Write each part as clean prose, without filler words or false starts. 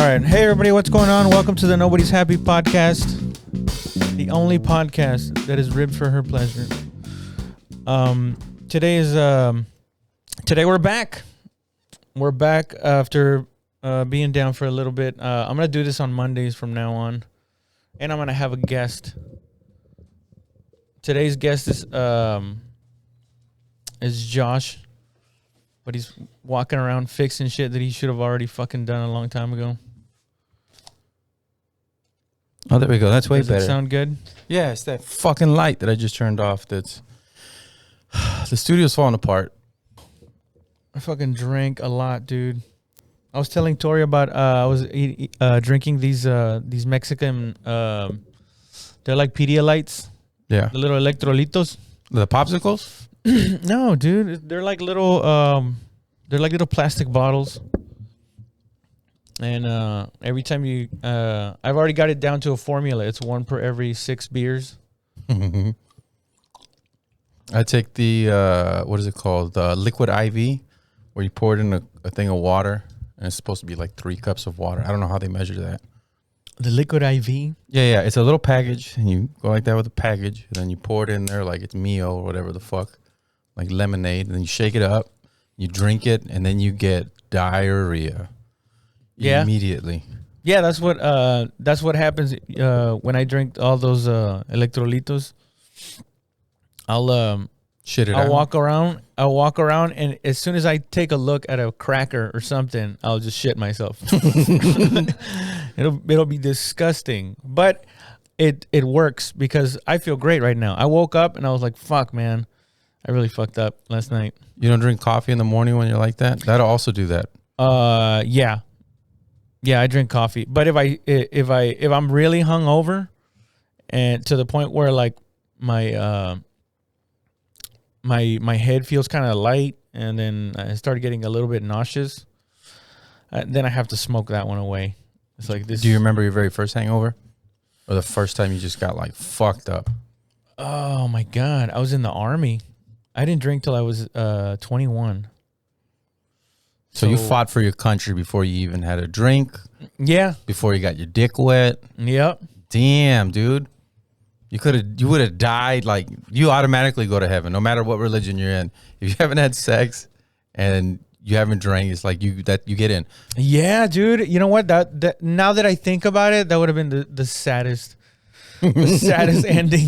right. Hey, everybody. What's going on? Welcome to the Nobody's Happy podcast. The only podcast that is ribbed for her pleasure. Today we're back. We're back after being down for a little bit. I'm going to do this on Mondays from now on. And I'm going to have a guest. Today's guest is Josh. But he's walking around fixing shit that he should have already fucking done a long time ago. Oh, there we go. That's way Does better. It sound good? Yeah, it's that fucking light that I just turned off. That's the studio's falling apart. I fucking drank a lot, dude. I was telling Tori about I was drinking these Mexican they're like Pedialites. Yeah. The little electrolitos. The popsicles? No, dude. They're like little plastic bottles. And every time you I've already got it down to a formula. It's one per every 6 beers. I take the what is it called? The liquid IV, where you pour it in a thing of water, and it's supposed to be like 3 cups of water. I don't know how they measure that. The liquid IV? Yeah. It's a little package, and you go like that with the package, and then you pour it in there like it's Mio or whatever the fuck, like lemonade, and then you shake it up, you drink it, and then you get diarrhea. Yeah. Immediately. Yeah, that's what happens when I drink all those electrolitos. I'll Shit it out. I'll walk around, and as soon as I take a look at a cracker or something, I'll just shit myself. It'll be disgusting, but it works because I feel great right now. I woke up and I was like, "Fuck, man, I really fucked up last night." You don't drink coffee in the morning when you're like that? That'll also do that. Yeah, I drink coffee, but if I'm really hungover, and to the point where like my head feels kind of light, and then I started getting a little bit nauseous, then I have to smoke that one away. It's like this. Do you remember your very first hangover? Or the first time you just got like fucked up? Oh my God. I was in the Army. I didn't drink till I was 21. So you fought for your country before you even had a drink? Yeah. Before you got your dick wet? Yep. Damn, dude. You would have died. Like, you automatically go to heaven, no matter what religion you're in. If you haven't had sex and you haven't drank, it's like you get in. Yeah, dude. You know what? That now that I think about it, that would have been the saddest ending.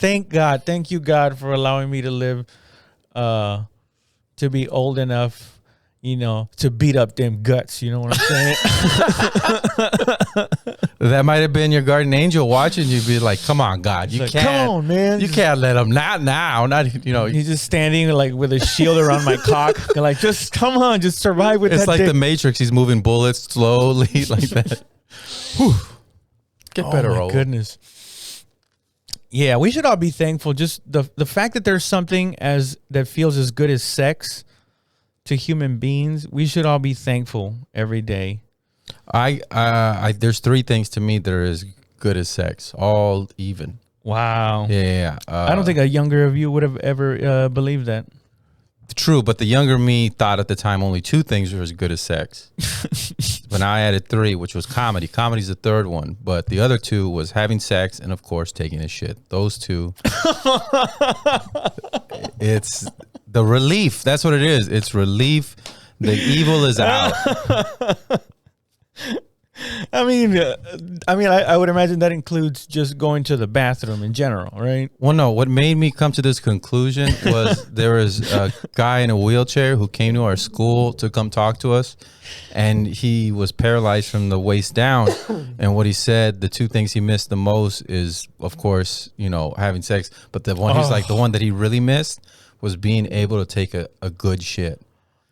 Thank God. Thank you, God, for allowing me to live to be old enough, to beat up them guts. You know what I'm saying? That might have been your guardian angel watching you, be like, "Come on, God, you can't. Come on, man. You can't let him. Not now. Not He's just standing like with a shield around my cock. They're like, just come on, just survive with that. It's like dick. the Matrix. He's moving bullets slowly like that. Whew. Get better, oh my old. Goodness. Yeah, we should all be thankful. Just the fact that there's something that feels as good as sex to human beings. We should all be thankful every day. There's 3 things to me that are as good as sex, all even. Wow. Yeah. I don't think a younger of you would have ever believed that. True, but the younger me thought at the time only 2 things were as good as sex. But now I added 3, which was comedy. Comedy's the 3rd one, but the other 2 was having sex and, of course, taking a shit. Those 2. It's the relief. That's what it is. It's relief. The evil is out. I mean, I would imagine that includes just going to the bathroom in general, right? Well, no. What made me come to this conclusion was there was a guy in a wheelchair who came to our school to come talk to us, and he was paralyzed from the waist down. And what he said, the 2 things he missed the most is, of course, having sex. But the one he's like, the one that he really missed was being able to take a good shit.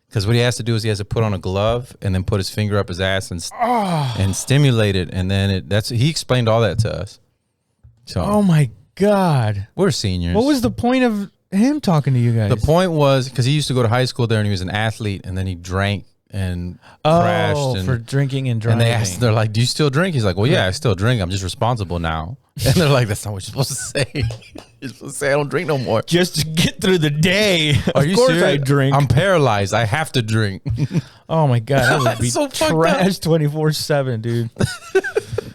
Because what he has to do is he has to put on a glove and then put his finger up his ass and stimulate it, and then he explained all that to us. So, oh my God, we're seniors. What was the point of him talking to you guys? The point was because he used to go to high school there and he was an athlete, and then he drank and crashed. And, for drinking and driving. And they're like, "Do you still drink?" He's like, "Well, yeah, I still drink. I'm just responsible now." And they're like, "That's not what you're supposed to say. You're supposed to say I don't drink no more." Just to get through the day. Are of you course serious? I drink. I'm paralyzed. I have to drink. Oh my God, I would be So fucked trash 24/7, dude.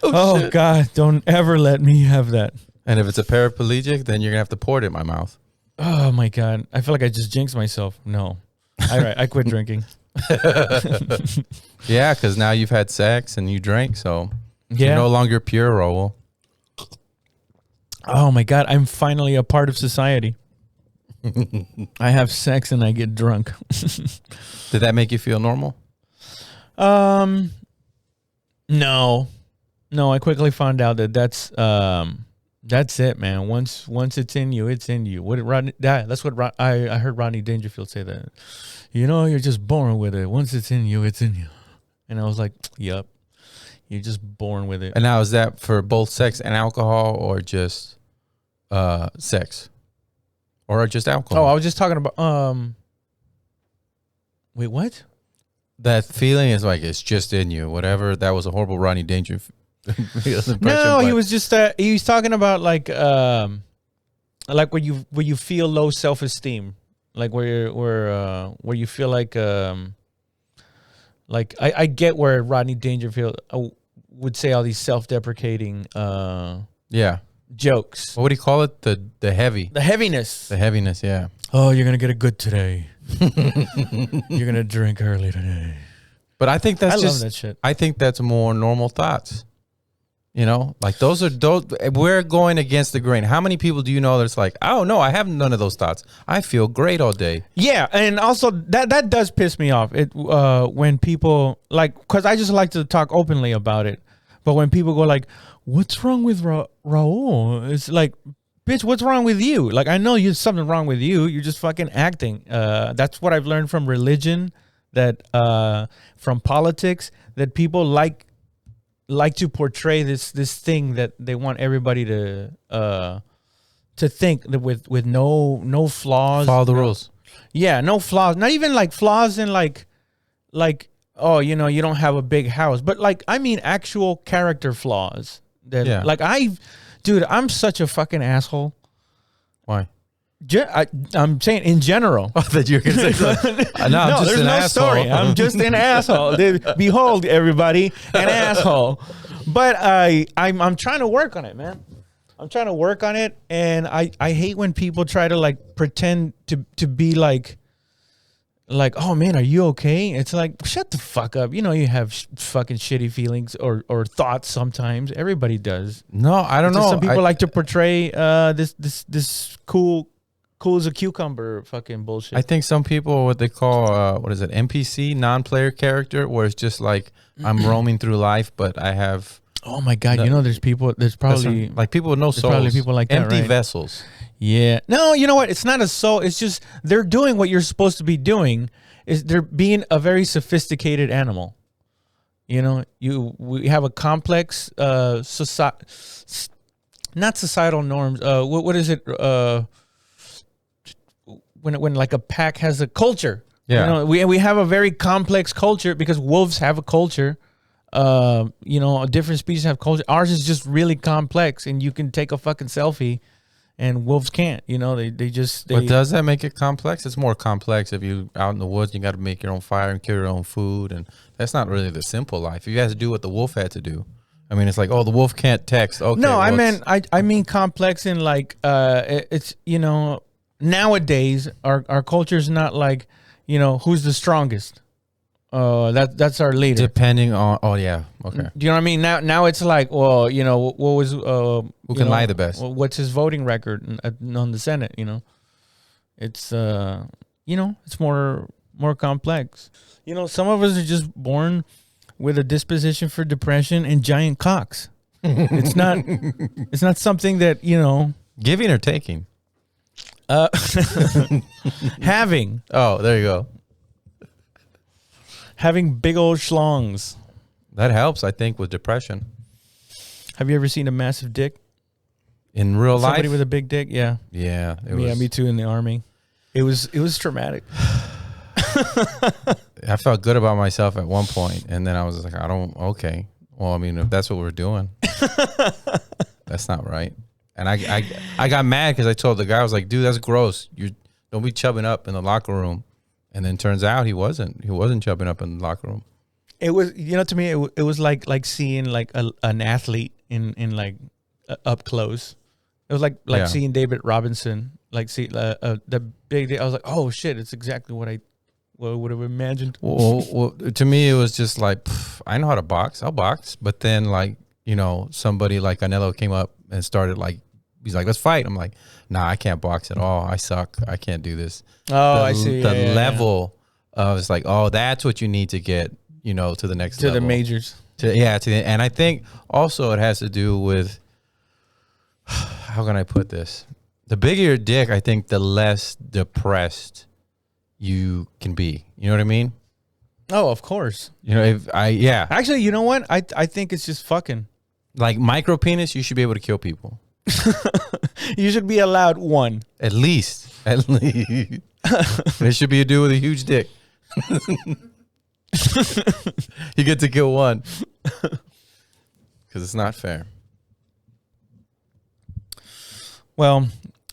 Oh, God, don't ever let me have that. And if it's a paraplegic, then you're gonna have to pour it in my mouth. Oh my God, I feel like I just jinxed myself. No, I quit drinking. Yeah, because now you've had sex and you drank, so Yeah. you're no longer pure, Raul. Oh my God, I'm finally a part of society. I have sex and I get drunk. Did that make you feel normal? No, I quickly found out that that's it, man. Once it's in you, it's in you. What did Rodney? That's what I heard Rodney Dangerfield say that. You know, you're just born with it. Once it's in you, it's in you. And I was like, "Yep, you're just born with it." And now is that for both sex and alcohol, or just sex, or just alcohol? Oh, I was just talking about. Wait, what? That feeling is like it's just in you. Whatever. That was a horrible Rodney Dangerfield impression. No, he but- was just he was talking about like when you feel low self-esteem, like where you feel like I get where Rodney Dangerfield would say all these self-deprecating yeah. jokes. What do you call it? The heavy. The heaviness. The heaviness. Yeah. Oh, you're gonna get a good today. You're gonna drink early today. But I think that's I just. love that shit. I think that's more normal thoughts. You know, like those. We're going against the grain. How many people do you know that's like, oh no, I have none of those thoughts. I feel great all day. Yeah, and also that does piss me off. It when people like, because I just like to talk openly about it. But when people go like, "What's wrong with Raul?" It's like, bitch, what's wrong with you? Like, I know there's something wrong with you. You're just fucking acting. That's what I've learned from religion, that from politics, that people like to portray this thing that they want everybody to think that with no flaws. Follow the rules. Yeah, no flaws. Not even like flaws in like oh, you know, you don't have a big house, but like I mean actual character flaws. That Yeah. like dude, I'm such a fucking asshole. Why? I'm saying in general. That you're gonna say something. No, I'm just there's an no asshole. story. I'm just an asshole. Behold, everybody, an asshole. But I'm trying to work on it, man. I'm trying to work on it, and I hate when people try to like pretend to be like, oh man, are you okay? It's like, shut the fuck up. You know, you have fucking shitty feelings or thoughts sometimes. Everybody does. No, I don't know. Some people like to portray this cool as a cucumber fucking bullshit. I think some people what they call what is it, NPC, non-player character, where it's just like I'm roaming through life, but I have. Oh my God! You know, there's probably like people with no souls, probably people like that, empty right? vessels. Yeah. No, you know what? It's not a soul. It's just they're doing what you're supposed to be doing. Is they're being a very sophisticated animal. You know, we have a complex not societal norms. What is it? When like a pack has a culture. Yeah. You know, we have a very complex culture because wolves have a culture. You know, different species have culture. Ours is just really complex, and you can take a fucking selfie, and wolves can't. You know, they But does that make it complex? It's more complex if you out in the woods. You got to make your own fire and kill your own food, and that's not really the simple life. You have to do what the wolf had to do. I mean, it's like, oh, the wolf can't text. Okay, no, well, I mean complex in like it's, you know, nowadays our culture's not like, you know, who's the strongest. That's our leader. depending on. Oh yeah, okay. Do you know what I mean? Now it's like, well, you know, what was Who can lie the best? What's his voting record on the Senate? You know, it's you know, it's more complex. You know, some of us are just born with a disposition for depression and giant cocks. It's not something that, you know, Giving or taking? having Oh, there you go. big old schlongs. That helps, I think, with depression. Have you ever seen a massive dick? In real life? Somebody with a big dick? Yeah. Yeah. Yeah, me too, in the army. It was traumatic. I felt good about myself at one point, and then I was like, okay. Well, I mean, if that's what we're doing, that's not right. And I got mad because I told the guy, I was like, dude, that's gross. You don't be chubbing up in the locker room. And then turns out he wasn't chubbing up in the locker room. It was, to me, it was like seeing like an athlete in like up close. It was like seeing David Robinson, like see the big. I was like, oh shit, it's exactly what I would have imagined. Well, to me, it was just like, I know how to box. I'll box. But then like, somebody like Canelo came up and started like, he's like, let's fight. I'm like, nah, I can't box at all. I suck. I can't do this. Oh, I see. The level of it's like, oh, that's what you need to get, to the next level. To the majors. And I think also it has to do with, how can I put this? The bigger your dick, I think the less depressed you can be. You know what I mean? Oh, of course. Actually, you know what? I think it's just fucking. Like micro penis, you should be able to kill people. You should be allowed one. At least. There should be a dude with a huge dick. You get to kill one. Because it's not fair. Well,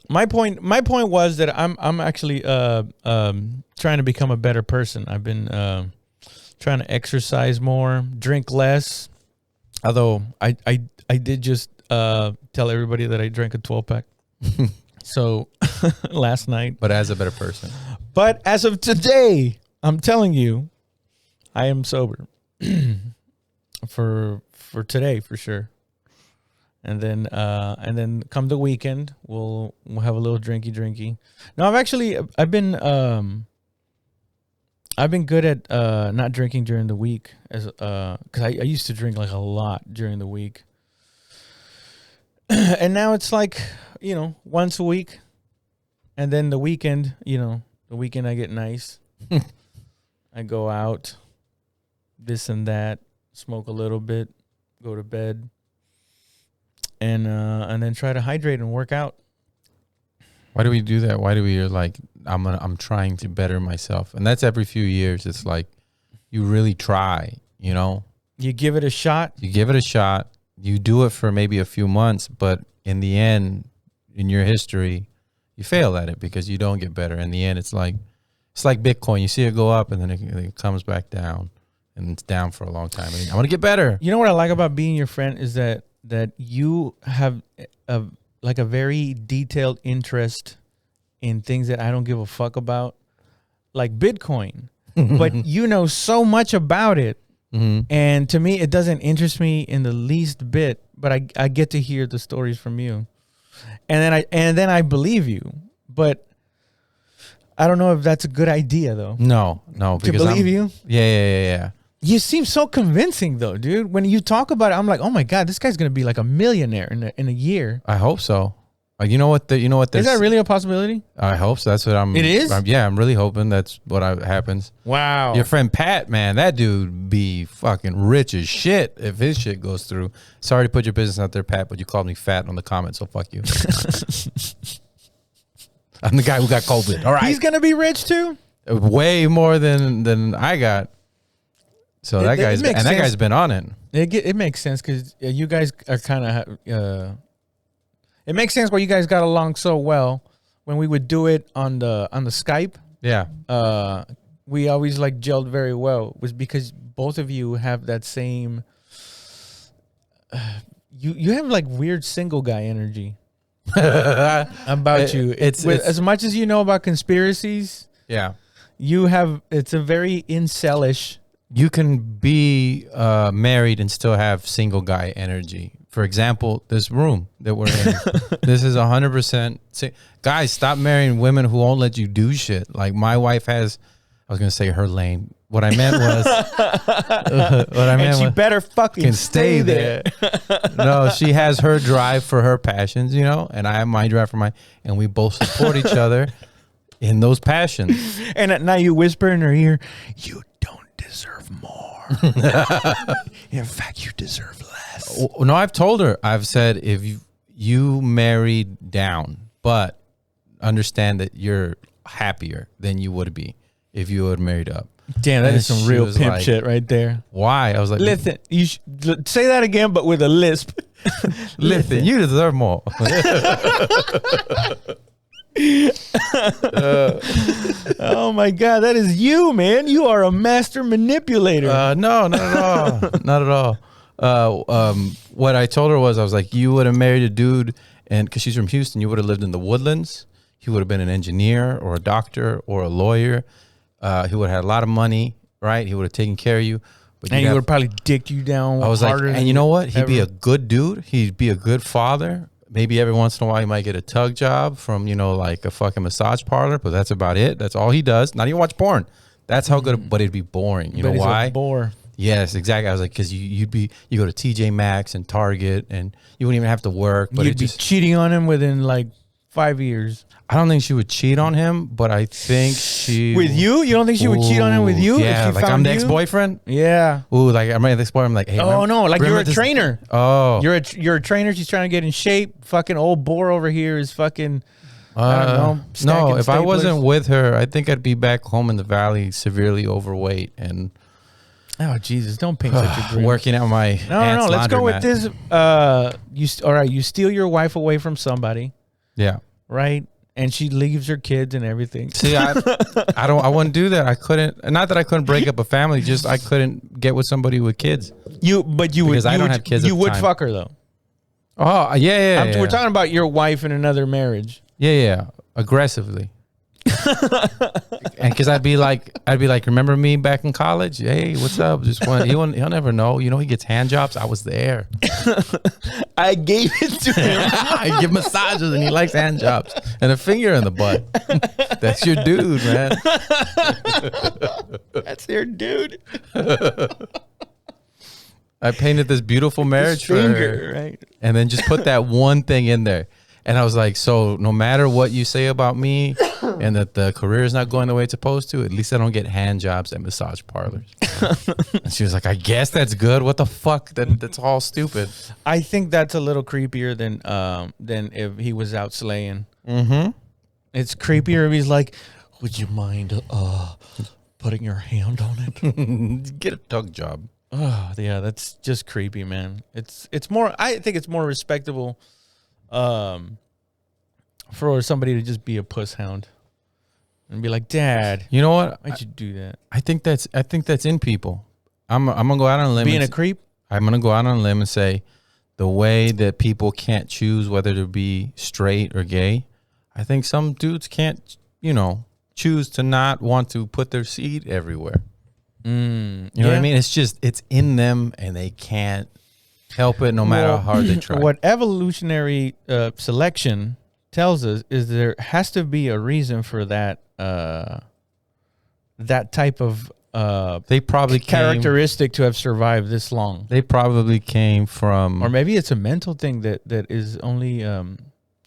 my point was that I'm actually trying to become a better person. I've been trying to exercise more, drink less. Although I did just tell everybody that I drank a 12-pack. So last night. But as a better person. But as of today, I'm telling you, I am sober. for today, for sure. And then come the weekend, we'll have a little drinky. No, I've been good at not drinking during the week, as because I used to drink like a lot during the week. And now it's like, once a week. And then the weekend, I get nice. I go out, this and that, smoke a little bit, go to bed, and then try to hydrate and work out. Why do we do that? Why do we like, I'm trying to better myself? And that's every few years. It's like you really try, You give it a shot. You do it for maybe a few months, but in the end, in your history, you fail at it because you don't get better. In the end, it's like Bitcoin. You see it go up and then it comes back down, and it's down for a long time. I mean, I want to get better. You know what I like about being your friend is that you have a very detailed interest in things that I don't give a fuck about, like Bitcoin. But you know so much about it. Mm-hmm. And to me, it doesn't interest me in the least bit, but I get to hear the stories from you. And then I believe you. But I don't know if that's a good idea, though. No. To believe you? Yeah. You seem so convincing, though, dude. When you talk about it, I'm like, oh my God, this guy's going to be like a millionaire in a year. I hope so. You know what? Is that really a possibility? I hope so. That's what I'm. It is? I'm really hoping that's what happens. Wow. Your friend Pat, man, that dude be fucking rich as shit if his shit goes through. Sorry to put your business out there, Pat, but you called me fat on the comments, so fuck you. I'm the guy who got COVID. All right. He's going to be rich too? Way more than I got. So that guy's been on it. It makes sense because you guys are kind of... it makes sense why you guys got along so well. When we would do it on the Skype, yeah, we always like gelled very well. Was because both of you have that same. You have like weird single guy energy about you. It's as much as you know about conspiracies. Yeah, you have. It's a very incelish. You can be married and still have single guy energy. For example, this room that we're in, this is 100%. Guys, stop marrying women who won't let you do shit. Like my wife has, I was going to say her lane. What I meant was, and she better fucking stay there. No, she has her drive for her passions, and I have my drive for mine. And we both support each other in those passions. And at night you whisper in her ear, you don't deserve more. In fact, you deserve less. No, I've told her. I've said if you married down, but understand that you're happier than you would be if you had married up. Damn, that And is some she real was pimp like, shit right there. Why? I was like, Listen, you say that again, but with a lisp. listen, you deserve more. Oh my God, that is you, man. You are a master manipulator. No, not at all. Not at all. What I told her was, I was like, you would have married a dude, and because she's from Houston, you would have lived in the Woodlands. He would have been an engineer or a doctor or a lawyer. He would have had a lot of money, right? He would have taken care of you. But and he would have probably dicked you down. I was like, and you know what? He'd be a ever. good dude. He'd be a good father. Maybe every once in a while he might get a tug job from, like a fucking massage parlor, but that's about it. That's all he does. Not even watch porn. That's how good, but it'd be boring. You know why? A bore. Yes, exactly. I was like, because you go to TJ Maxx and Target and you wouldn't even have to work. But You'd be cheating on him within like 5 years. I don't think she would cheat on him, but I think she with you. You don't think she would cheat on him with you? Yeah, if she like found I'm the you? ex-boyfriend. Yeah. Ooh, like I'm the ex-boyfriend. I'm like, hey. Oh no, like you're a this? trainer. Oh, you're a trainer. She's trying to get in shape. Fucking old bore over here is fucking. I don't know. No, if I staplers. wasn't with her, I think I'd be back home in the valley, severely overweight and. Oh Jesus! Don't paint such a dream. Working out my no. Let's go with laundromat. this. All right. You steal your wife away from somebody, Yeah. right? And she leaves her kids and everything. See, I wouldn't do that. I couldn't. Not that I couldn't break up a family, just I couldn't get with somebody with kids. Because I don't have kids. You at the would time. fuck her though. Oh yeah. We're talking about your wife in another marriage. Yeah, aggressively. And because I'd be like, remember me back in college? Hey, what's up? He'll never know. He gets hand jobs. I was there. I gave it to him. I give massages, and he likes hand jobs and a finger in the butt. That's your dude, man. That's your dude. I painted this beautiful marriage for her, right? and then just put that one thing in there. And I was like, so no matter what you say about me and that the career is not going the way it's supposed to, at least I don't get hand jobs at massage parlors. And she was like, I guess that's good. What the fuck? That's all stupid. I think that's a little creepier than if he was out slaying. Mm-hmm. It's creepier if he's like, would you mind putting your hand on it? Get a tug job. Oh, yeah, that's just creepy, man. It's more. I think it's more respectable, for somebody to just be a puss hound, and be like, Dad, You know what? why'd you do that? I think that's in people. I'm gonna go out on a limb. Being a creep. I'm gonna go out on a limb and say, the way that people can't choose whether to be straight or gay, I think some dudes can't, choose to not want to put their seed everywhere. You know what I mean? It's in them, and they can't help it no matter how hard they try. What evolutionary selection tells us is there has to be a reason for that that type of They probably characteristic to have survived this long. They probably came from, Or maybe it's a mental thing that is only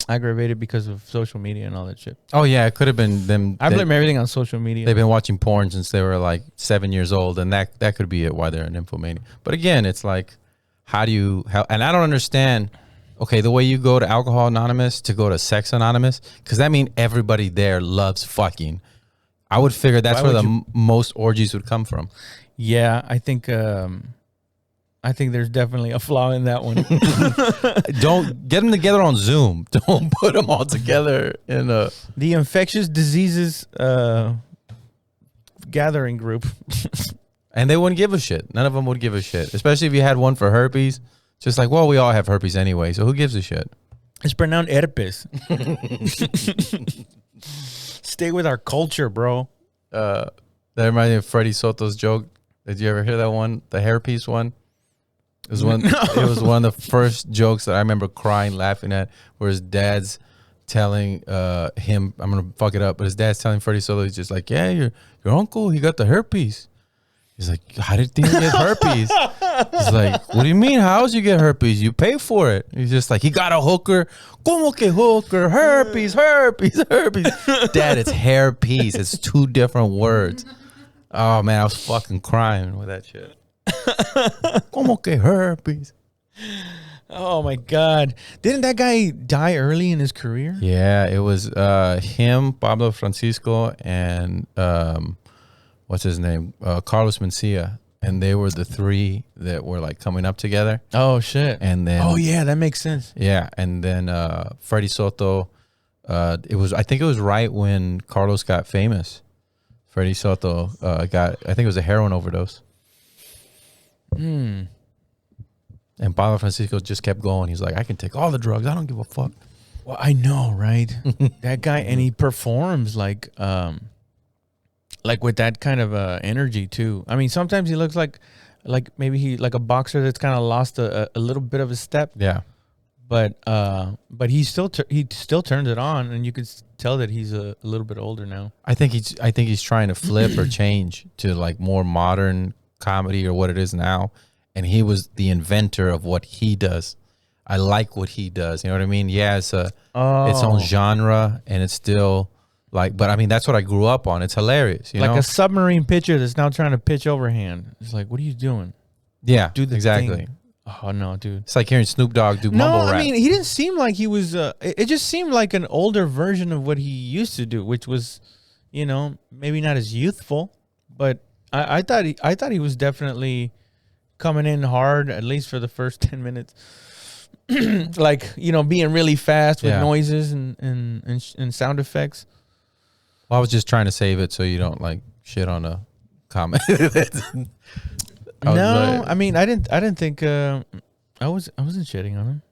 aggravated because of social media and all that shit. oh yeah, it could have been them. I blame everything on social media. They've been watching porn since they were like 7 years old, and that could be it why they're an nymphomaniac. But again, it's like, and I don't understand. Okay, the way you go to Alcohol Anonymous to go to Sex Anonymous, because that means everybody there loves fucking. I would figure that's where the most orgies would come from. Yeah, I think there's definitely a flaw in that one. Don't get them together on Zoom. Don't put them all together in a... The infectious diseases gathering group. And they wouldn't give a shit. None of them would give a shit. Especially if you had one for herpes. Just like, well, we all have herpes anyway, so who gives a shit? It's pronounced herpes. Stay with our culture, bro. That reminds me of Freddie Soto's joke. Did you ever hear that one? The hairpiece one? It was one. It was one of the first jokes that I remember crying, laughing at, where his dad's telling him, I'm gonna fuck it up, but his dad's telling Freddie Soto, he's just like, yeah, your uncle, he got the herpes. He's like, how did he get herpes? He's like, what do you mean? How's you get herpes? You pay for it. He's just like, he got a hooker. Como que hooker? Herpes. Dad, it's hairpiece. It's two different words. Oh man, I was fucking crying with that shit. Como que herpes? Oh my God. Didn't that guy die early in his career? Yeah, it was him, Pablo Francisco, and what's his name, Carlos Mencia, and they were the three that were like coming up together. Oh shit! And then yeah, that makes sense. Yeah, and then Freddie Soto. I think it was right when Carlos got famous. Freddie Soto got, I think it was a heroin overdose. And Pablo Francisco just kept going. He's like, I can take all the drugs. I don't give a fuck. Well, I know, right? That guy, and he performs like with that kind of energy too. I mean, sometimes he looks like maybe he like a boxer that's kind of lost a little bit of a step. Yeah. But he still turns it on, and you could tell that he's a little bit older now. I think he's trying to flip or change to like more modern comedy or what it is now, and he was the inventor of what he does. I like what he does. You know what I mean? Yeah, it's its own genre, and it's still like. But I mean, that's what I grew up on. It's hilarious. You know? A submarine pitcher that's now trying to pitch overhand. It's like, what are you doing? Yeah, do the exactly. thing. Oh no, dude! It's like hearing Snoop Dogg do mumble rap. No, I mean he didn't seem like he was. It just seemed like an older version of what he used to do, which was, maybe not as youthful. But I thought he was definitely coming in hard, at least for the first 10 minutes. Like being really fast with noises and sound effects. Well, I was just trying to save it so you don't like shit on a comment. I mean, I didn't think I wasn't shitting on him.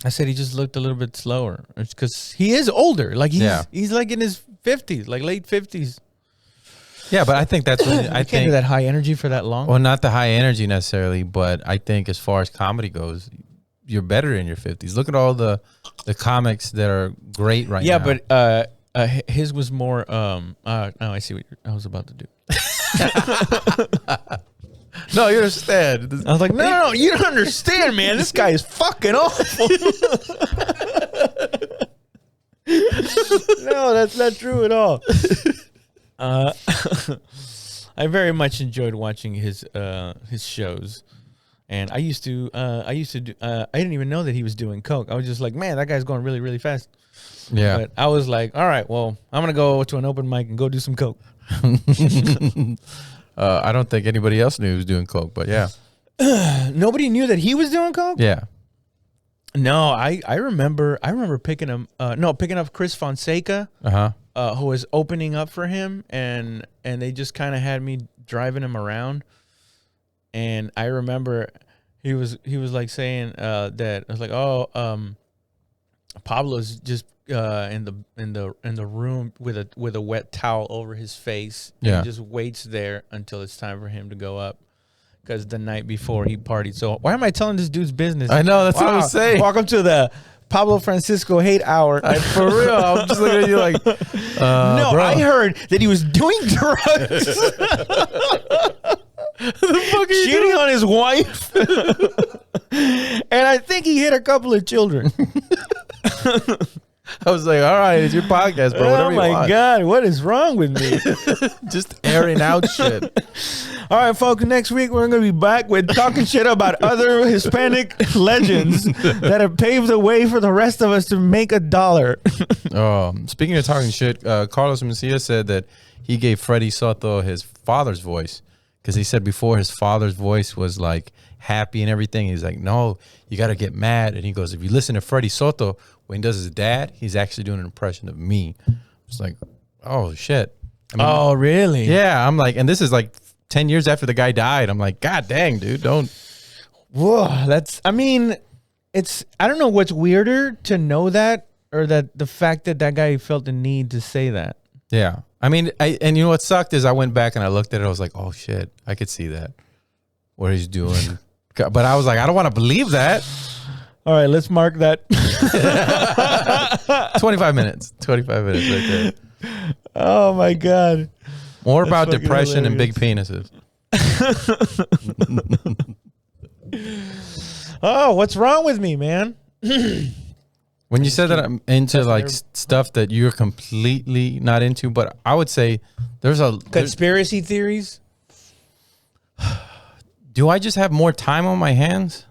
I said he just looked a little bit slower because he is older. Like he's like in his 50s, like late 50s. Yeah, but I think that's what I can't do that high energy for that long. Well, not the high energy necessarily, but I think as far as comedy goes, you're better in your 50s. Look at all the comics that are great right now. Yeah, but his was more. No, I see what I was about to do. No, you understand. I was like, no, you don't understand, man. This guy is fucking awful. No, that's not true at all. I very much enjoyed watching his shows, and I used to do. I didn't even know that he was doing coke. I was just like, man, that guy's going really, really fast. Yeah, but I was like, all right, well, I'm gonna go to an open mic and go do some coke. I don't think anybody else knew he was doing coke, but yeah. Nobody knew that he was doing coke? Yeah. No, I remember picking up Chris Fonseca, who was opening up for him, and they just kind of had me driving him around. And I remember he was like saying that I was like, Pablo's just in the room with a wet towel over his face. Yeah. And he just waits there until it's time for him to go up. Because the night before he partied. So why am I telling this dude's business? I know, that's what I'm saying. Welcome to the Pablo Francisco hate hour. For real, I'm just looking at you like, no, bro. I heard that he was doing drugs. Cheating on his wife. And I think he hit a couple of children. I was like, all right, it's your podcast, bro. Whatever oh my God, what is wrong with me? Just airing out shit. All right, folks, next week we're going to be back with talking shit about other Hispanic legends that have paved the way for the rest of us to make $1. Speaking of talking shit, Carlos Mencia said that he gave Freddie Soto his father's voice because he said before his father's voice was like happy and everything. He's like, no, you got to get mad. And he goes, if you listen to Freddie Soto, when he does his dad, he's actually doing an impression of me. It's like, oh, shit. I mean, oh, really? Yeah, I'm like, and this is like 10 years after the guy died. I'm like, God dang, dude, don't. Whoa, I don't know what's weirder to know that or that the fact that guy felt the need to say that. Yeah. I mean, and you know what sucked is I went back and I looked at it. I was like, oh, shit, I could see that. What he's doing. But I was like, I don't want to believe that. All right, let's mark that. 25 minutes. 25 minutes right there. Oh, my God. More about depression and big penises. Oh, what's wrong with me, man? When you said that I'm into like stuff that you're completely not into, but I would say there's conspiracy theories. Do I just have more time on my hands?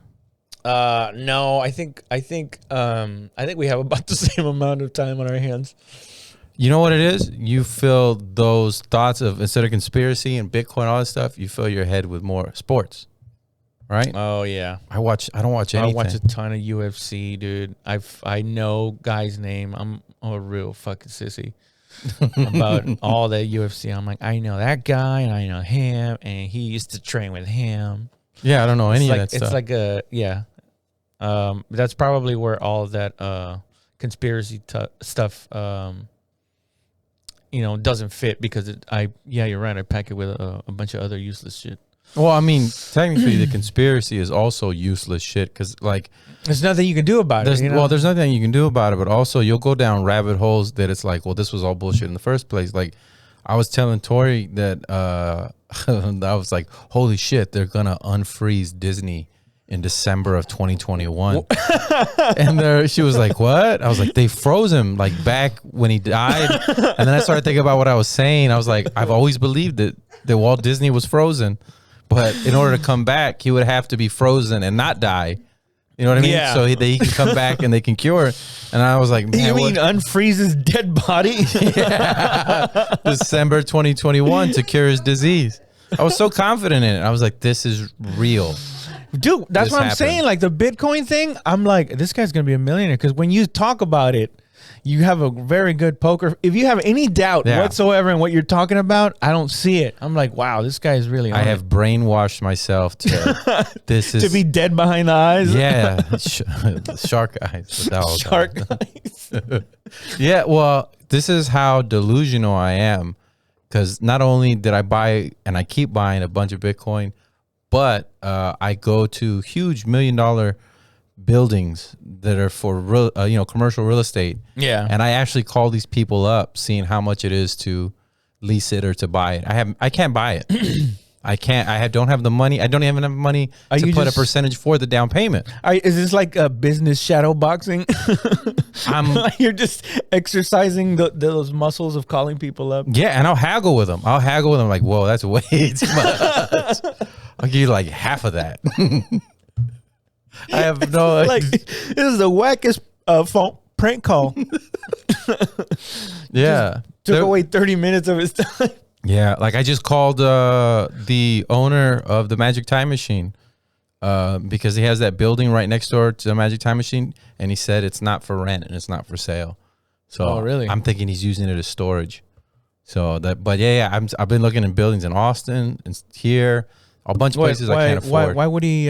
No, I think we have about the same amount of time on our hands. You know what it is? You fill those thoughts of, instead of conspiracy and Bitcoin, all this stuff, you fill your head with more sports, right? Oh yeah, I don't watch anything. I watch a ton of UFC, dude. I know guy's name. I'm a real fucking sissy about all that UFC. I'm like, I know that guy and I know him, and he used to train with him. Yeah, I don't know any of that It's stuff. like a that's probably where all of that conspiracy stuff doesn't fit, because you're right. I pack it with a bunch of other useless shit. Well, I mean, technically, the conspiracy is also useless shit, because like there's nothing you can do about it. Well, there's nothing you can do about it, but also you'll go down rabbit holes that it's like, well, this was all bullshit in the first place. Like I was telling Tori that I was like, holy shit, they're gonna unfreeze Disney in December of 2021. And she was like, what? I was like, they froze him like back when he died. And then I started thinking about what I was saying. I was like, I've always believed that Walt Disney was frozen, but in order to come back, he would have to be frozen and not die. You know what I mean? Yeah. So he can come back and they can cure it. And I was like, man, you mean unfreeze his dead body? Yeah. December 2021 to cure his disease. I was so confident in it. I was like, this is real. Dude, that's what I'm saying. Like the Bitcoin thing, I'm like, this guy's going to be a millionaire. Because when you talk about it, you have a very good poker. If you have any doubt whatsoever in what you're talking about, I don't see it. I'm like, wow, this guy is really on I have brainwashed myself to to be dead behind the eyes. Yeah. Shark eyes. Shark eyes. Yeah, well, this is how delusional I am. Because not only did I buy, and I keep buying a bunch of Bitcoin, but I go to huge $1 million buildings that are for real, commercial real estate. Yeah. And I actually call these people up, seeing how much it is to lease it or to buy it. I can't buy it. I can't. Don't have the money. I don't even have money to put a percentage for the down payment. Is this like a business shadow boxing? You're just exercising those muscles of calling people up. Yeah, and I'll haggle with them. Like, whoa, that's way too much. I'll give you like half of that. I have no like this is the wackest phone prank call. Yeah, took away 30 minutes of his time. Yeah, like I just called the owner of the Magic Time Machine because he has that building right next door to the Magic Time Machine, and he said it's not for rent and it's not for sale. So really? I'm thinking he's using it as storage. So but I've been looking in buildings in Austin and here, a bunch of places I can't afford. Why would he?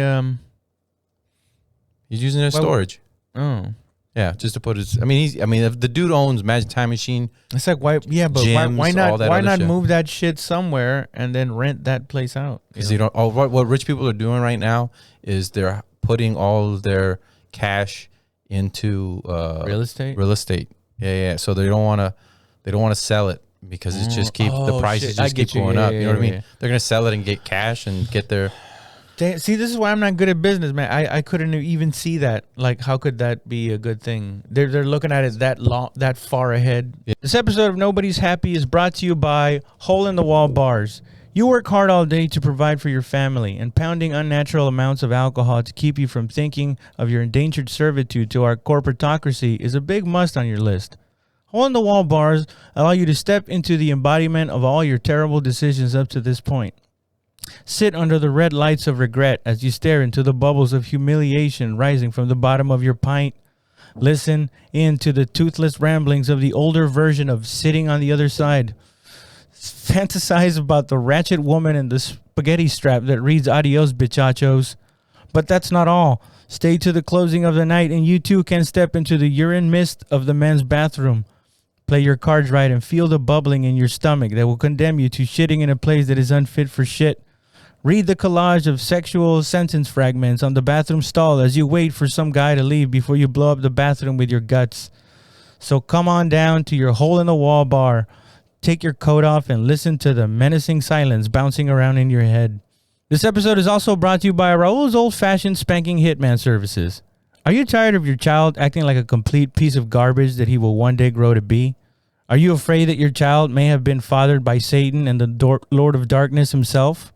He's using it as storage. Oh. Yeah, just to put his. If the dude owns Magic Time Machine, it's like why? Yeah, but gyms, why not? Why not shit. move that shit somewhere and then rent that place out? Because you don't. Oh, what rich people are doing right now is they're putting all of their cash into real estate. Real estate. Yeah. So they don't want to sell it because it's just the prices just keep going up. You know what I mean? Yeah. They're gonna sell it and get cash and get their. See, this is why I'm not good at business, man. I couldn't even see that. Like, how could that be a good thing? They're looking at it that far ahead. Yeah. This episode of Nobody's Happy is brought to you by Hole in the Wall Bars. You work hard all day to provide for your family, and pounding unnatural amounts of alcohol to keep you from thinking of your endangered servitude to our corporatocracy is a big must on your list. Hole in the Wall Bars allow you to step into the embodiment of all your terrible decisions up to this point. Sit under the red lights of regret as you stare into the bubbles of humiliation rising from the bottom of your pint. Listen in to the toothless ramblings of the older version of sitting on the other side. Fantasize about the ratchet woman and the spaghetti strap that reads adios, bichachos. But that's not all. Stay to the closing of the night and you too can step into the urine mist of the men's bathroom. Play your cards right and feel the bubbling in your stomach that will condemn you to shitting in a place that is unfit for shit. Read the collage of sexual sentence fragments on the bathroom stall as you wait for some guy to leave before you blow up the bathroom with your guts. So come on down to your hole-in-the-wall bar. Take your coat off and listen to the menacing silence bouncing around in your head. This episode is also brought to you by Raul's old-fashioned spanking hitman services. Are you tired of your child acting like a complete piece of garbage that he will one day grow to be? Are you afraid that your child may have been fathered by Satan and the Lord of Darkness himself?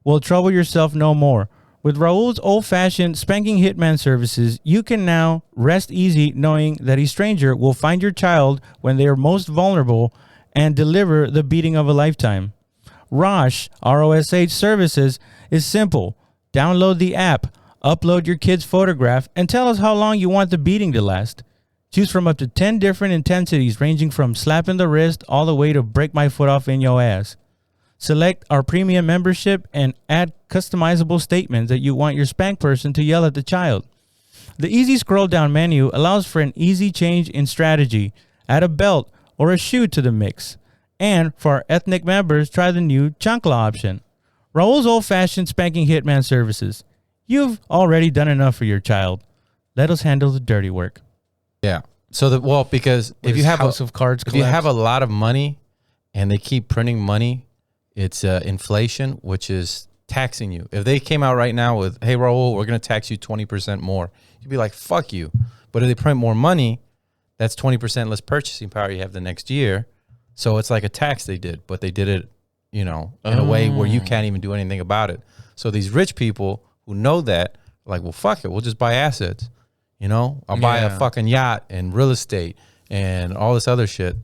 Well, trouble yourself no more. With Raul's old-fashioned spanking hitman services, you can now rest easy knowing that a stranger will find your child when they are most vulnerable and deliver the beating of a lifetime. Rosh, ROSH Services, is simple. Download the app, upload your kid's photograph, and tell us how long you want the beating to last. Choose from up to 10 different intensities ranging from slapping the wrist all the way to break my foot off in your ass. Select our premium membership and add customizable statements that you want your spank person to yell at the child. The easy scroll down menu allows for an easy change in strategy. Add a belt or a shoe to the mix. And for our ethnic members, try the new chancla option. Raul's old-fashioned spanking hitman services. You've already done enough for your child. Let us handle the dirty work. Yeah. So because if you have House of Cards, if you have a lot of money and they keep printing money, it's inflation, which is taxing you. If they came out right now with, hey, Raul, we're going to tax you 20% more, you'd be like, fuck you. But if they print more money, that's 20% less purchasing power you have the next year. So it's like a tax they did, but they did it, in a way where you can't even do anything about it. So these rich people who know that are like, well, fuck it. We'll just buy assets. I'll buy a fucking yacht and real estate and all this other shit.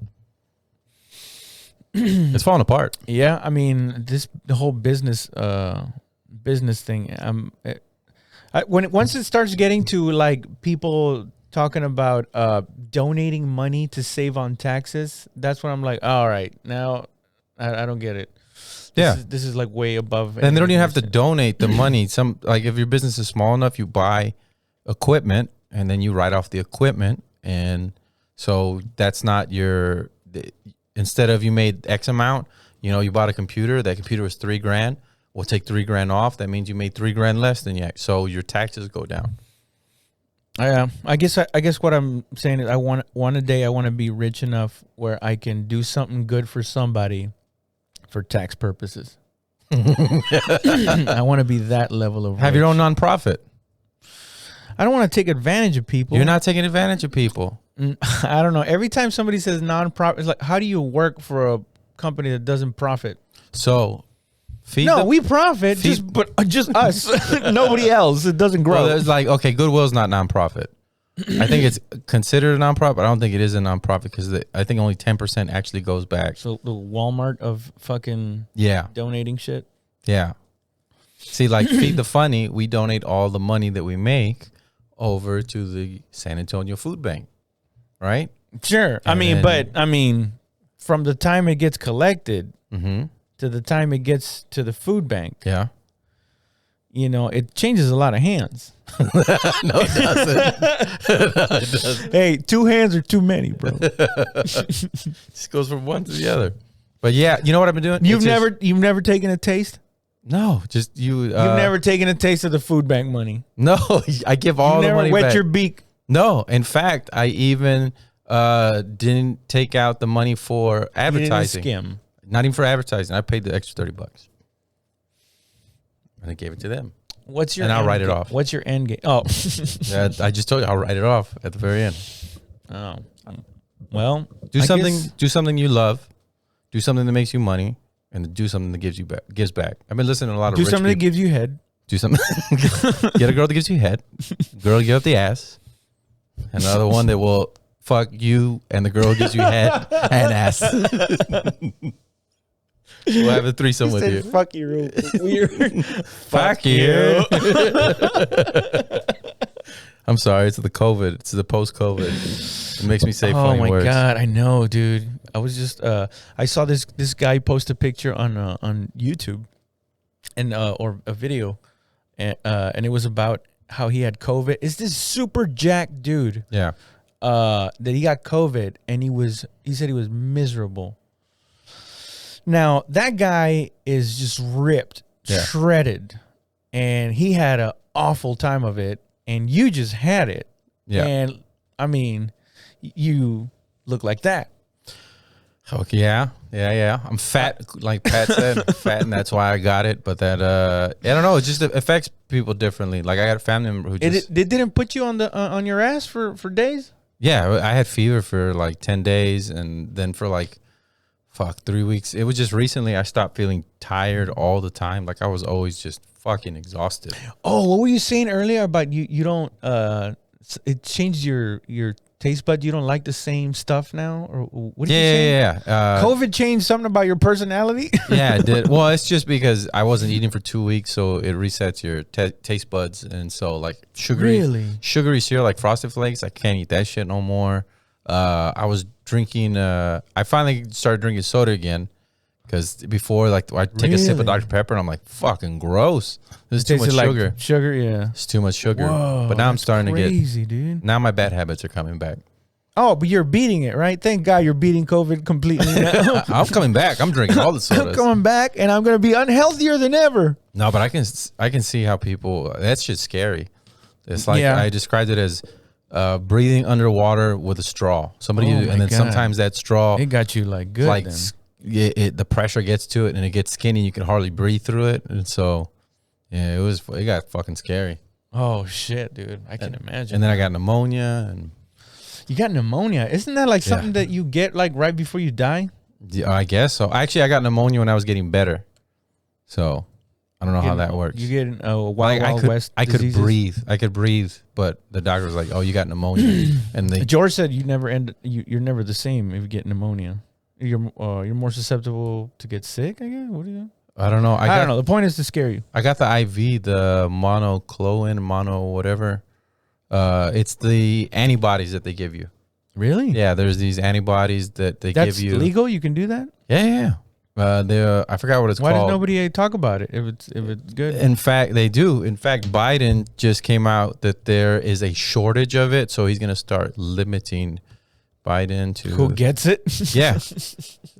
It's falling apart. Yeah, I mean, the whole business thing. Once it starts getting to like people talking about donating money to save on taxes, that's when I'm like, all right, now I don't get it. This is like way above. And they don't even have to donate the money. Like if your business is small enough, you buy equipment and then you write off the equipment, and so that's not instead of you made X amount, you bought a computer. That computer was $3,000. We'll take $3,000 off. That means you made $3,000 less than you. So your taxes go down. I guess what I'm saying is I want a day I want to be rich enough where I can do something good for somebody for tax purposes. I want to be that level of Have rich. your own nonprofit. I don't want to take advantage of people. You're not taking advantage of people. I don't know. Every time somebody says nonprofit, it's like, how do you work for a company that doesn't profit? So, we profit, just us, nobody else. It doesn't grow. Well, it's like, okay, Goodwill's not nonprofit. I think it's considered a nonprofit, but I don't think it is a nonprofit because I think only 10% actually goes back. So the Walmart of fucking donating shit. Yeah. See, like Feed the Funny, we donate all the money that we make over to the San Antonio Food Bank, right? Sure. I mean, from the time it gets collected to the time it gets to the food bank, it changes a lot of hands. No, it doesn't. Hey, 2 hands are too many, bro. Just goes from one to the other. But yeah, you know what I've been doing? You've never taken a taste? No, just you. You've never taken a taste of the food bank money? No, I give all the money back. You never wet your beak? No, in fact, I even didn't take out the money for advertising. You didn't skim. Not even for advertising. I paid the extra $30, and I gave it to them. I'll write it off. What's your end game? Oh, yeah, I just told you I'll write it off at the very end. Oh, well, do something you love, do something that makes you money, and do something that gives back. I've been listening to a lot of do something that gives you head. Do something. Get a girl that gives you head. Girl give up the ass. Another one that will fuck you, and the girl gives you head and ass. We'll have a threesome with you. Fuck you, weird. Fuck you. I'm sorry. It's the COVID. It's the post-COVID. It makes me say funny words. Oh my god, I know, dude. I was just I saw this guy post a picture on YouTube, and or a video, and it was about how he had COVID. It's this super jacked dude. Yeah. That he got COVID, and he said he was miserable. Now, that guy is just ripped, shredded, and he had an awful time of it, and you just had it. Yeah. And, I mean, you look like that. Okay, yeah. I'm fat, like Pat said, fat, and that's why I got it. But that, I don't know, it just affects people differently. Like, I got a family member who just... It didn't put you on your ass for days? Yeah, I had fever for like 10 days, and then for like... 3 weeks. It was just recently I stopped feeling tired all the time. Like I was always just fucking exhausted. Oh, what were you saying earlier about you don't it changed your taste bud? You don't like the same stuff now, or what did you say? Yeah. COVID changed something about your personality. Yeah, it did. Well, it's just because I wasn't eating for 2 weeks, so it resets your taste buds, and so like sugary cereal like Frosted Flakes, I can't eat that shit no more. I was drinking. I finally started drinking soda again. Because before, like, I take a sip of Dr. Pepper and I'm like, fucking gross. This is too much sugar. Like sugar, yeah. It's too much sugar. Whoa, but now I'm starting to get crazy, dude. Now my bad habits are coming back. Oh, but you're beating it, right? Thank God you're beating COVID completely now. I'm coming back. I'm drinking all the sodas. I'm coming back, and I'm going to be unhealthier than ever. No, but I can see how people. That's just scary. It's like I described it as breathing underwater with a straw. And then sometimes that straw it got you like good. Like then. The pressure gets to it and it gets skinny. You can hardly breathe through it, and so yeah, it got fucking scary. Oh shit, dude! I can imagine. And then I got pneumonia, and you got pneumonia. Isn't that like something that you get like right before you die? Yeah, I guess so. Actually, I got pneumonia when I was getting better, so I don't know how that works. You get Wild West. I could breathe. I could breathe, but the doctor was like, "Oh, you got pneumonia." And George said you never you're never the same if you get pneumonia. You're more susceptible to get sick, I guess. What do you? I don't know. I don't know. The point is to scare you. I got the IV, the whatever. It's the antibodies that they give you. Really? Yeah, there's these antibodies that they give you. That's legal? You can do that? Yeah. I forgot what it's called. Why does nobody talk about it if it's good? In fact, they do. In fact, Biden just came out that there is a shortage of it, so he's going to start limiting Biden to who gets it. Yeah,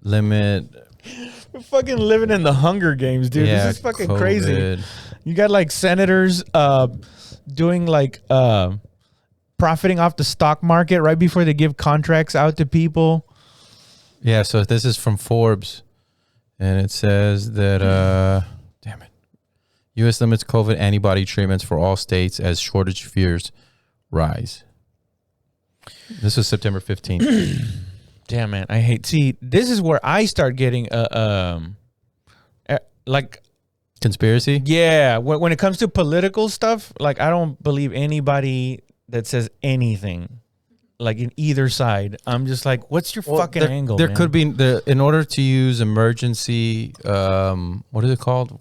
limit. We're fucking living in the Hunger Games, dude. Yeah, this is fucking COVID. crazy. You got like senators doing like profiting off the stock market right before they give contracts out to people. Yeah, so this is from Forbes, and it says that damn it, U.S. limits COVID antibody treatments for all states as shortage fears rise. This was September 15th. Damn, man. See, this is where I start getting like conspiracy. Yeah. When it comes to political stuff, like I don't believe anybody that says anything like in either side. I'm just like, what's your fucking angle? There could be in order to use emergency, what is it called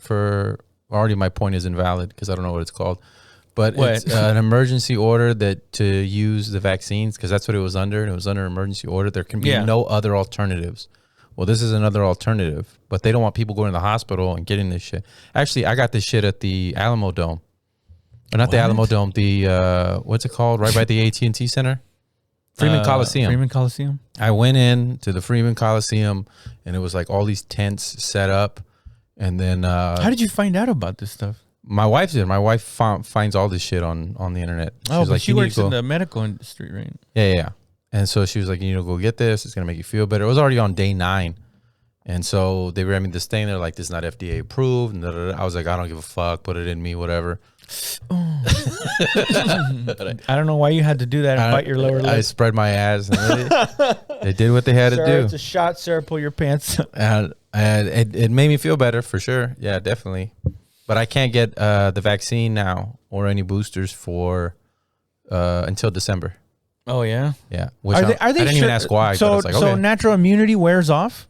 already my point is invalid because I don't know what it's called. But it's an emergency order to use the vaccines because that's what it was under. And it was under emergency order. There can be no other alternatives. Well, this is another alternative. But they don't want people going to the hospital and getting this shit. Actually, I got this shit at the Alamo Dome. Or not the Alamo Dome. The, what's it called? Right by the AT&T Center? Freeman Coliseum. Freeman Coliseum? I went in to the Freeman Coliseum and it was like all these tents set up. And then... how did you find out about this stuff? My wife did. My wife finds all this shit on the internet. She was like, she works in the medical industry, right? Yeah. And so she was like, you need to go get this. It's going to make you feel better. It was already on day 9. And so they ran me this thing. They're like, this is not FDA approved. And I was like, I don't give a fuck. Put it in me, whatever. I don't know why you had to do that and bite your lower lip. I spread my ass. And they did what they had to do. It's a shot, sir. Pull your pants up. And it made me feel better for sure. Yeah, definitely. But I can't get the vaccine now or any boosters for until December. Oh yeah, yeah. Which are they I didn't even ask why. So, like, okay. Natural immunity wears off.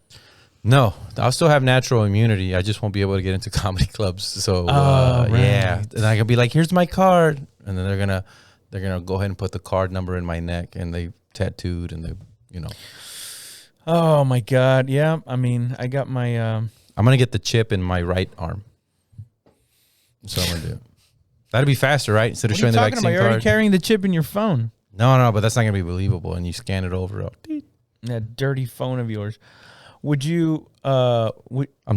No, I'll still have natural immunity. I just won't be able to get into comedy clubs. So right. Yeah, and I can be like, "Here's my card," and then they're gonna go ahead and put the card number in my neck, and they tattooed, and they, Oh my God, yeah. I mean, I got my. I'm gonna get the chip in my right arm. So I'm gonna do. That'd be faster, right? Instead of showing the vaccine card. You're already carrying the chip in your phone. No, but that's not gonna be believable. And you scan it over. That dirty phone of yours. Would you? I'm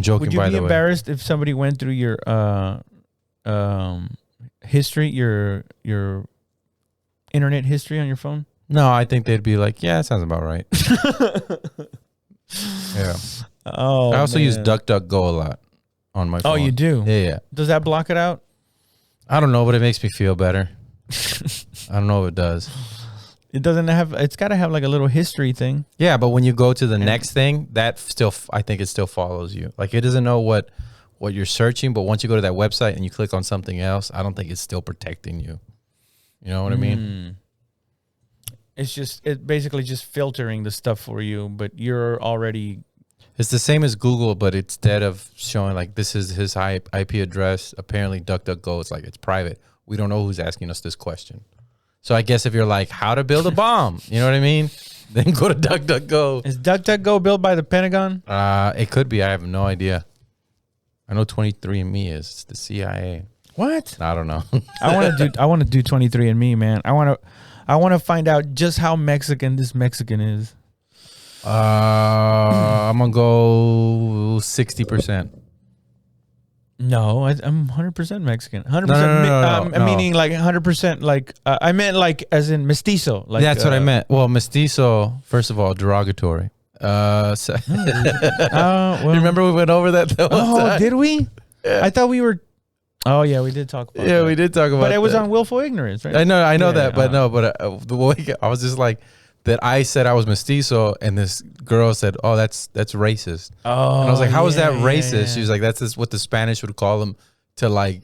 joking. By the way, would you be embarrassed if somebody went through your history, your internet history on your phone? No, I think they'd be like, yeah, that sounds about right. Yeah. Oh, I also use DuckDuckGo a lot on my phone. Oh, you do? Yeah. Does that block it out? I don't know, but it makes me feel better. I don't know if it does. It doesn't have. It's got to have like a little history thing. Yeah, but when you go to the next thing, that still, I think it still follows you. Like it doesn't know what what you're searching, but once you go to that website and you click on something else, I don't think it's still protecting you. You know what I mean? It's basically just filtering the stuff for you, but you're already. It's the same as Google, but instead of showing like this is his IP address, apparently DuckDuckGo, it's like it's private. We don't know who's asking us this question. So I guess if you're like how to build a bomb, you know what I mean? Then go to DuckDuckGo. Is DuckDuckGo built by the Pentagon? It could be. I have no idea. I know 23andMe is. It's the CIA. What? I don't know. I want to do 23andMe, man. I want to find out just how Mexican this Mexican is. I'm gonna go 60%. No, I'm 100% Mexican. 100%. No. Meaning like 100%. Like I meant like as in mestizo. Like that's what I meant. Well, mestizo. First of all, derogatory. Well, you remember we went over that? Did we? Yeah. I thought we were. Oh yeah, we did talk about. Yeah, that. we did talk about. But it was on willful ignorance, right? I know that, but no, but the way I was just like that. I said I was mestizo, and this girl said, "Oh, that's racist." Oh, and I was like, "How is that racist?" Yeah. She was like, "That's just what the Spanish would call them, to like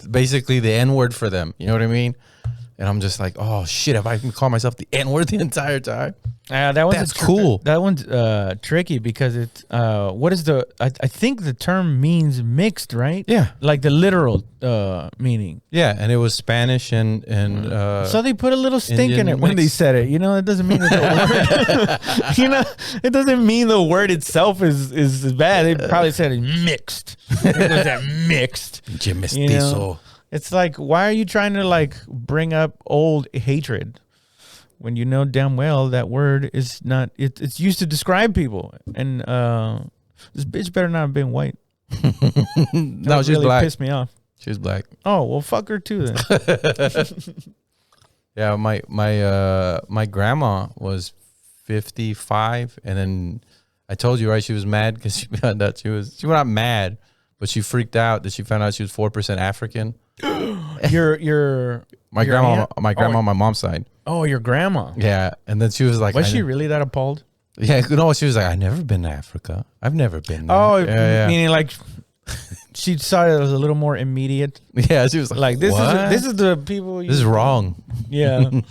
basically the N-word for them." You know what I mean? And I'm just like, "Oh shit! Have I been calling myself the N-word the entire time?" That's cool. That one's tricky because it's what is the? I think the term means mixed, right? Yeah, like the literal meaning. Yeah, and it was Spanish and so they put a little stink Indian in it when they said it. You know, it doesn't mean that the word. You know, it doesn't mean the word itself is bad. They probably said it mixed. It was that mixed. Mestizo. You know? It's like, why are you trying to like bring up old hatred when you know damn well that word is not? It's used to describe people, and this bitch better not have been white. No, she's really black. Pissed me off. She was black. Oh well, fuck her too then. Yeah, my grandma was 55, and then I told you, right? She was mad because she found out she was not mad, but she freaked out that she found out she was 4% African. my grandma on my mom's side. Oh, your grandma. Yeah, and then she was like, was she really that appalled? Yeah, no, she was like, I've never been to Africa. I've never been there. Oh, yeah. Meaning like she saw it as a little more immediate. Yeah, she was like this is the people. This is wrong. Yeah.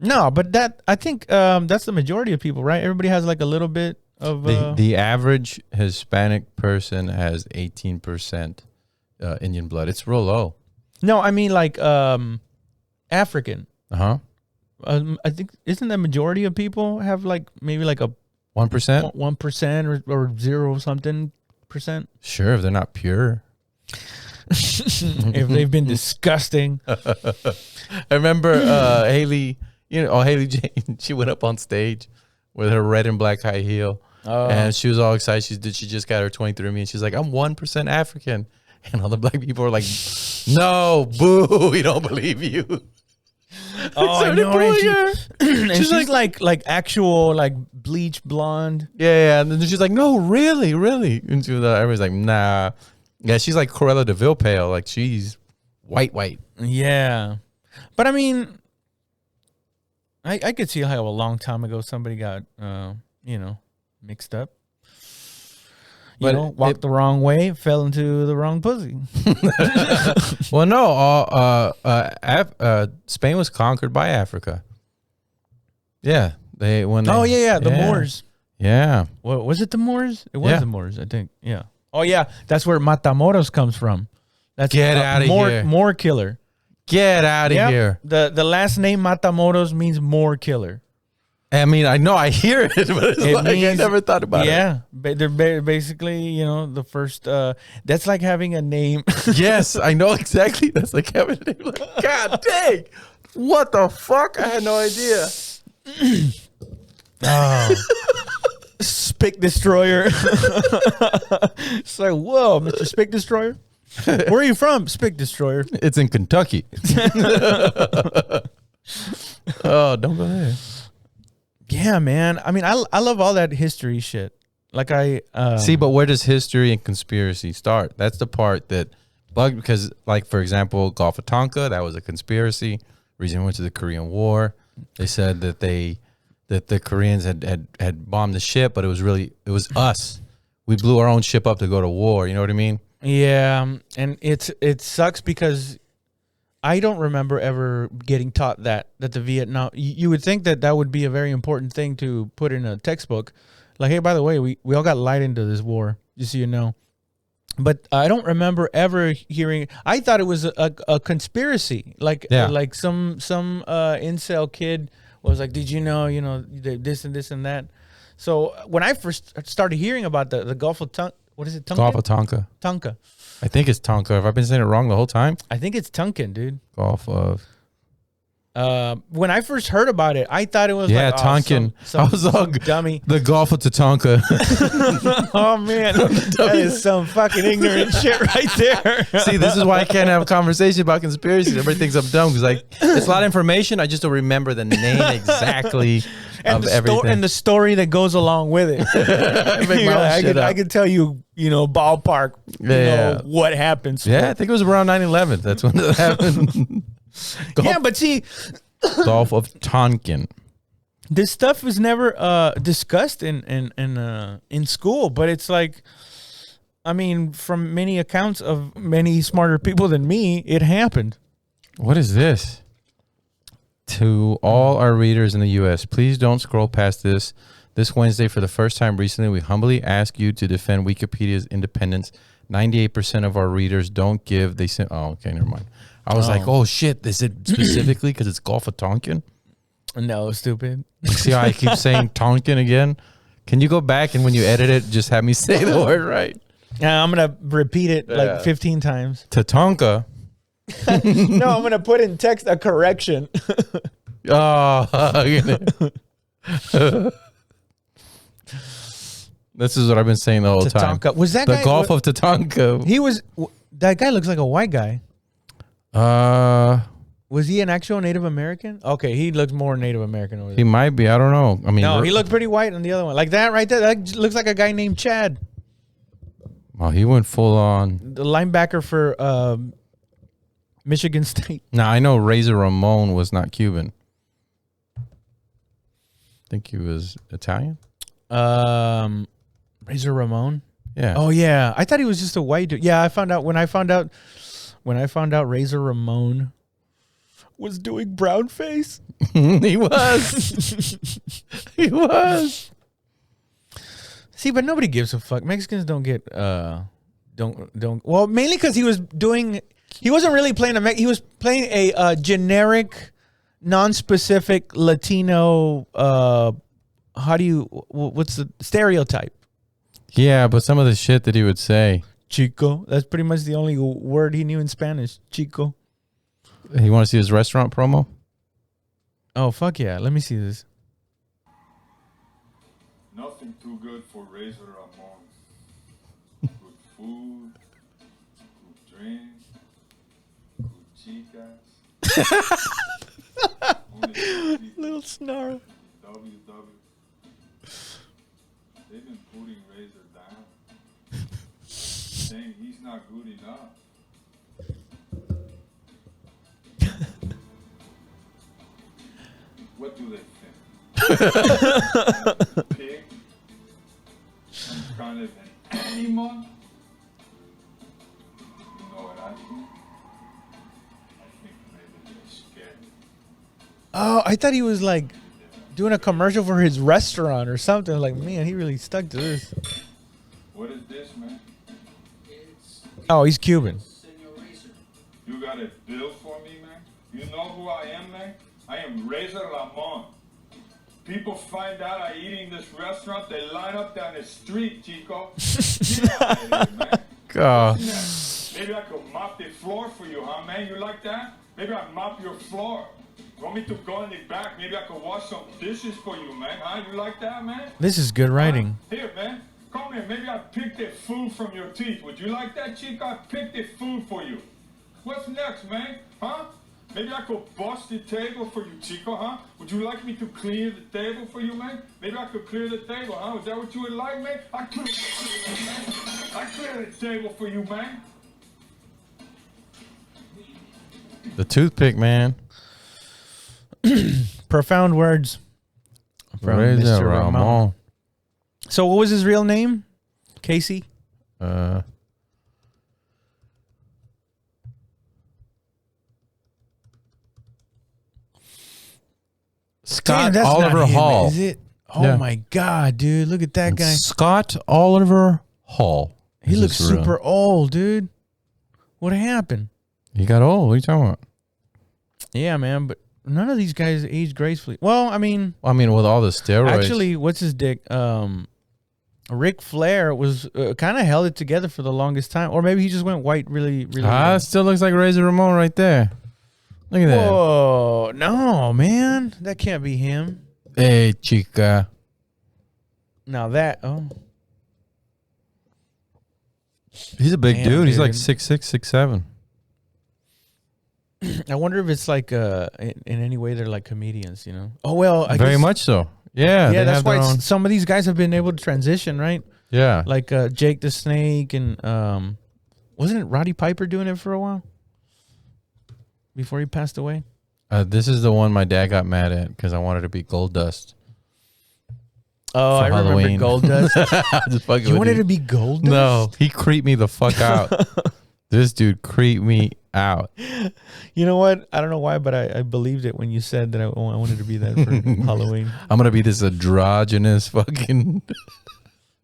No, but I think that's the majority of people, right? Everybody has like a little bit of the average Hispanic person has 18% Indian blood. It's real low. No, I mean like African. Uh-huh. I think isn't the majority of people have like maybe like a 1%? 1% or 0 something %? Sure, if they're not pure. If they've been disgusting. I remember Haley, Haley Jane, she went up on stage with her red and black high heel. Oh. And she was all excited. She just got her 23andMe, and she's like, I'm 1% African. And all the black people were like, no, boo, we don't believe you. Oh, I know. And she's like actual like bleach blonde. Yeah. And then she's like, no, really. And everybody's like, nah. Yeah, she's like Cruella de Vil pale. Like she's white. Yeah. But I mean, I could see how a long time ago somebody got, mixed up. Walked the wrong way, fell into the wrong pussy. Well, no, Spain was conquered by Africa. Yeah, the Moors. Yeah, what was it? The Moors? It was the Moors, I think. Yeah. Oh yeah, that's where Matamoros comes from. That's get out of here, Moor killer. Get out of here. The last name Matamoros means Moor killer. I mean, I know I hear it, but I never thought about it. Yeah, they're basically, the first. That's like having a name. Yes, I know exactly. That's like having a name. Like, God dang, what the fuck? I had no idea. Oh. Spick Destroyer. It's like, whoa, Mr. Spick Destroyer. Where are you from? Spick Destroyer. It's in Kentucky. Oh, don't go there. Yeah, man. I mean, I love all that history shit. Like see, but where does history and conspiracy start? That's the part that bugged, because, like, for example, Gulf of Tonka, that was a conspiracy. Reason we went to the Korean War. They said that the Koreans had bombed the ship, but it was us. We blew our own ship up to go to war. You know what I mean? Yeah, and it sucks because I don't remember ever getting taught that the Vietnam. You would think that would be a very important thing to put in a textbook. Like, hey, by the way, we all got lied into this war, just so you know. But I don't remember ever hearing. I thought it was a conspiracy. Like some incel kid was like, did you know this and this and that. So when I first started hearing about the Gulf of what is it? Gulf of Tonka. Tonka. I think it's Tonka. Have I been saying it wrong the whole time? I think it's Tonkin, dude. Gulf of. When I first heard about it, I thought it was Tonkin. Some I was all dummy. The Gulf of Tatanka. Oh man, that is some fucking ignorant shit right there. See, this is why I can't have a conversation about conspiracies. Everybody thinks I'm dumb because it's a lot of information. I just don't remember the name exactly of everything and the story that goes along with it. I could tell you, ballpark, what happens. Yeah, I think it was around 9/11. That's when it happened. But see, Gulf of Tonkin. This stuff was never discussed in school, but it's like, I mean, from many accounts of many smarter people than me, it happened. What is this? To all our readers in the U.S., please don't scroll past this. This Wednesday, for the first time recently, we humbly ask you to defend Wikipedia's independence. 98% of our readers don't give. They say, oh, okay, never mind. I was like, oh, shit. Is it specifically because it's Gulf of Tonkin? No, stupid. See how I keep saying Tonkin again? Can you go back and when you edit it, just have me say the word right? Yeah, I'm going to repeat it like 15 times. Tatanka. No, I'm going to put in text a correction. This is what I've been saying the whole Tatanka. time. Was that the guy? Gulf of Tatanka? That guy looks like a white guy. Was he an actual Native American? Okay, he looks more Native American over there. He might be. I don't know. I mean, no, he looked pretty white on the other one. Like that right there. That looks like a guy named Chad. Oh, he went full on. The linebacker for Michigan State. Now, I know Razor Ramon was not Cuban. I think he was Italian. Razor Ramon? Yeah. Oh, yeah. I thought he was just a white dude. Yeah, when I found out Razor Ramon was doing brown face. He was. He was. See, but nobody gives a fuck. Mexicans don't get don't. Well, mainly because he wasn't really playing he was playing a generic, non-specific Latino. What's the stereotype? Yeah, but some of the shit that he would say. Chico. That's pretty much the only word he knew in Spanish. Chico. You want to see his restaurant promo? Oh, fuck yeah. Let me see this. Nothing too good for Razor Ramon. Good food, good drink, good chicas. Little snarl. WW. They've been putting Razor down. Saying he's not good enough. What do they think? Pig? Some kind of an animal? You know what I think? I think maybe they're scared. Oh, I thought he was like doing a commercial for his restaurant or something. Like, man, he really stuck to this. What is this, man? Oh, he's Cuban. You got a bill for me, man? You know who I am, man? I am Razor Ramon. People find out I eat in this restaurant, they line up down the street, Chico. Get out of here, man. God. Yeah. Maybe I could mop the floor for you, huh, man? You like that? Maybe I mop your floor. Want me to go in the back? Maybe I could wash some dishes for you, man. Huh? You like that, man? This is good writing. Here, man. Come here. Maybe I pick the food from your teeth. Would you like that, Chico? I pick the food for you. What's next, man? Huh? Maybe I could bust the table for you, Chico, huh? Would you like me to clear the table for you, man? Maybe I could clear the table, huh? Is that what you would like, man? I clear the table for you, man. The toothpick, man. Profound words from Razor Mr. Ramon. So what was his real name? Casey? Scott that's Oliver not him, Hall. is it? Oh Yeah. my God, dude! Look at that guy. Scott Oliver Hall. He is looks his real- super old, dude. What happened? He got old. What are you talking about? Yeah, man, but none of these guys age gracefully. Well, I mean, With all the steroids. actually, what's his dick? Ric Flair was kind of held it together for the longest time, or maybe he just went white really, really. it still looks like Razor Ramon right there. Look at that. Whoa, no, man, that can't be him. Hey, chica. Now that, oh, He's a big Damn, dude. He's like dude. 6'6", 6'7". I wonder if it's like in any way they're like comedians, you know? Oh well, I Very guess, much so. Yeah, Yeah, they that's have why their own. some of these guys have been able to transition, right? Yeah. Like Jake the Snake and wasn't it Roddy Piper doing it for a while before he passed away? This is the one my dad got mad at because I wanted to be Gold Dust. Oh, For I remember Halloween. Gold Dust. Just fucking You with wanted you. to be Gold Dust? No, he creeped me the fuck out. This dude creeped me out. You know what? I don't know why, but I believed it when you said that I wanted to be that for Halloween. I'm gonna be this androgynous fucking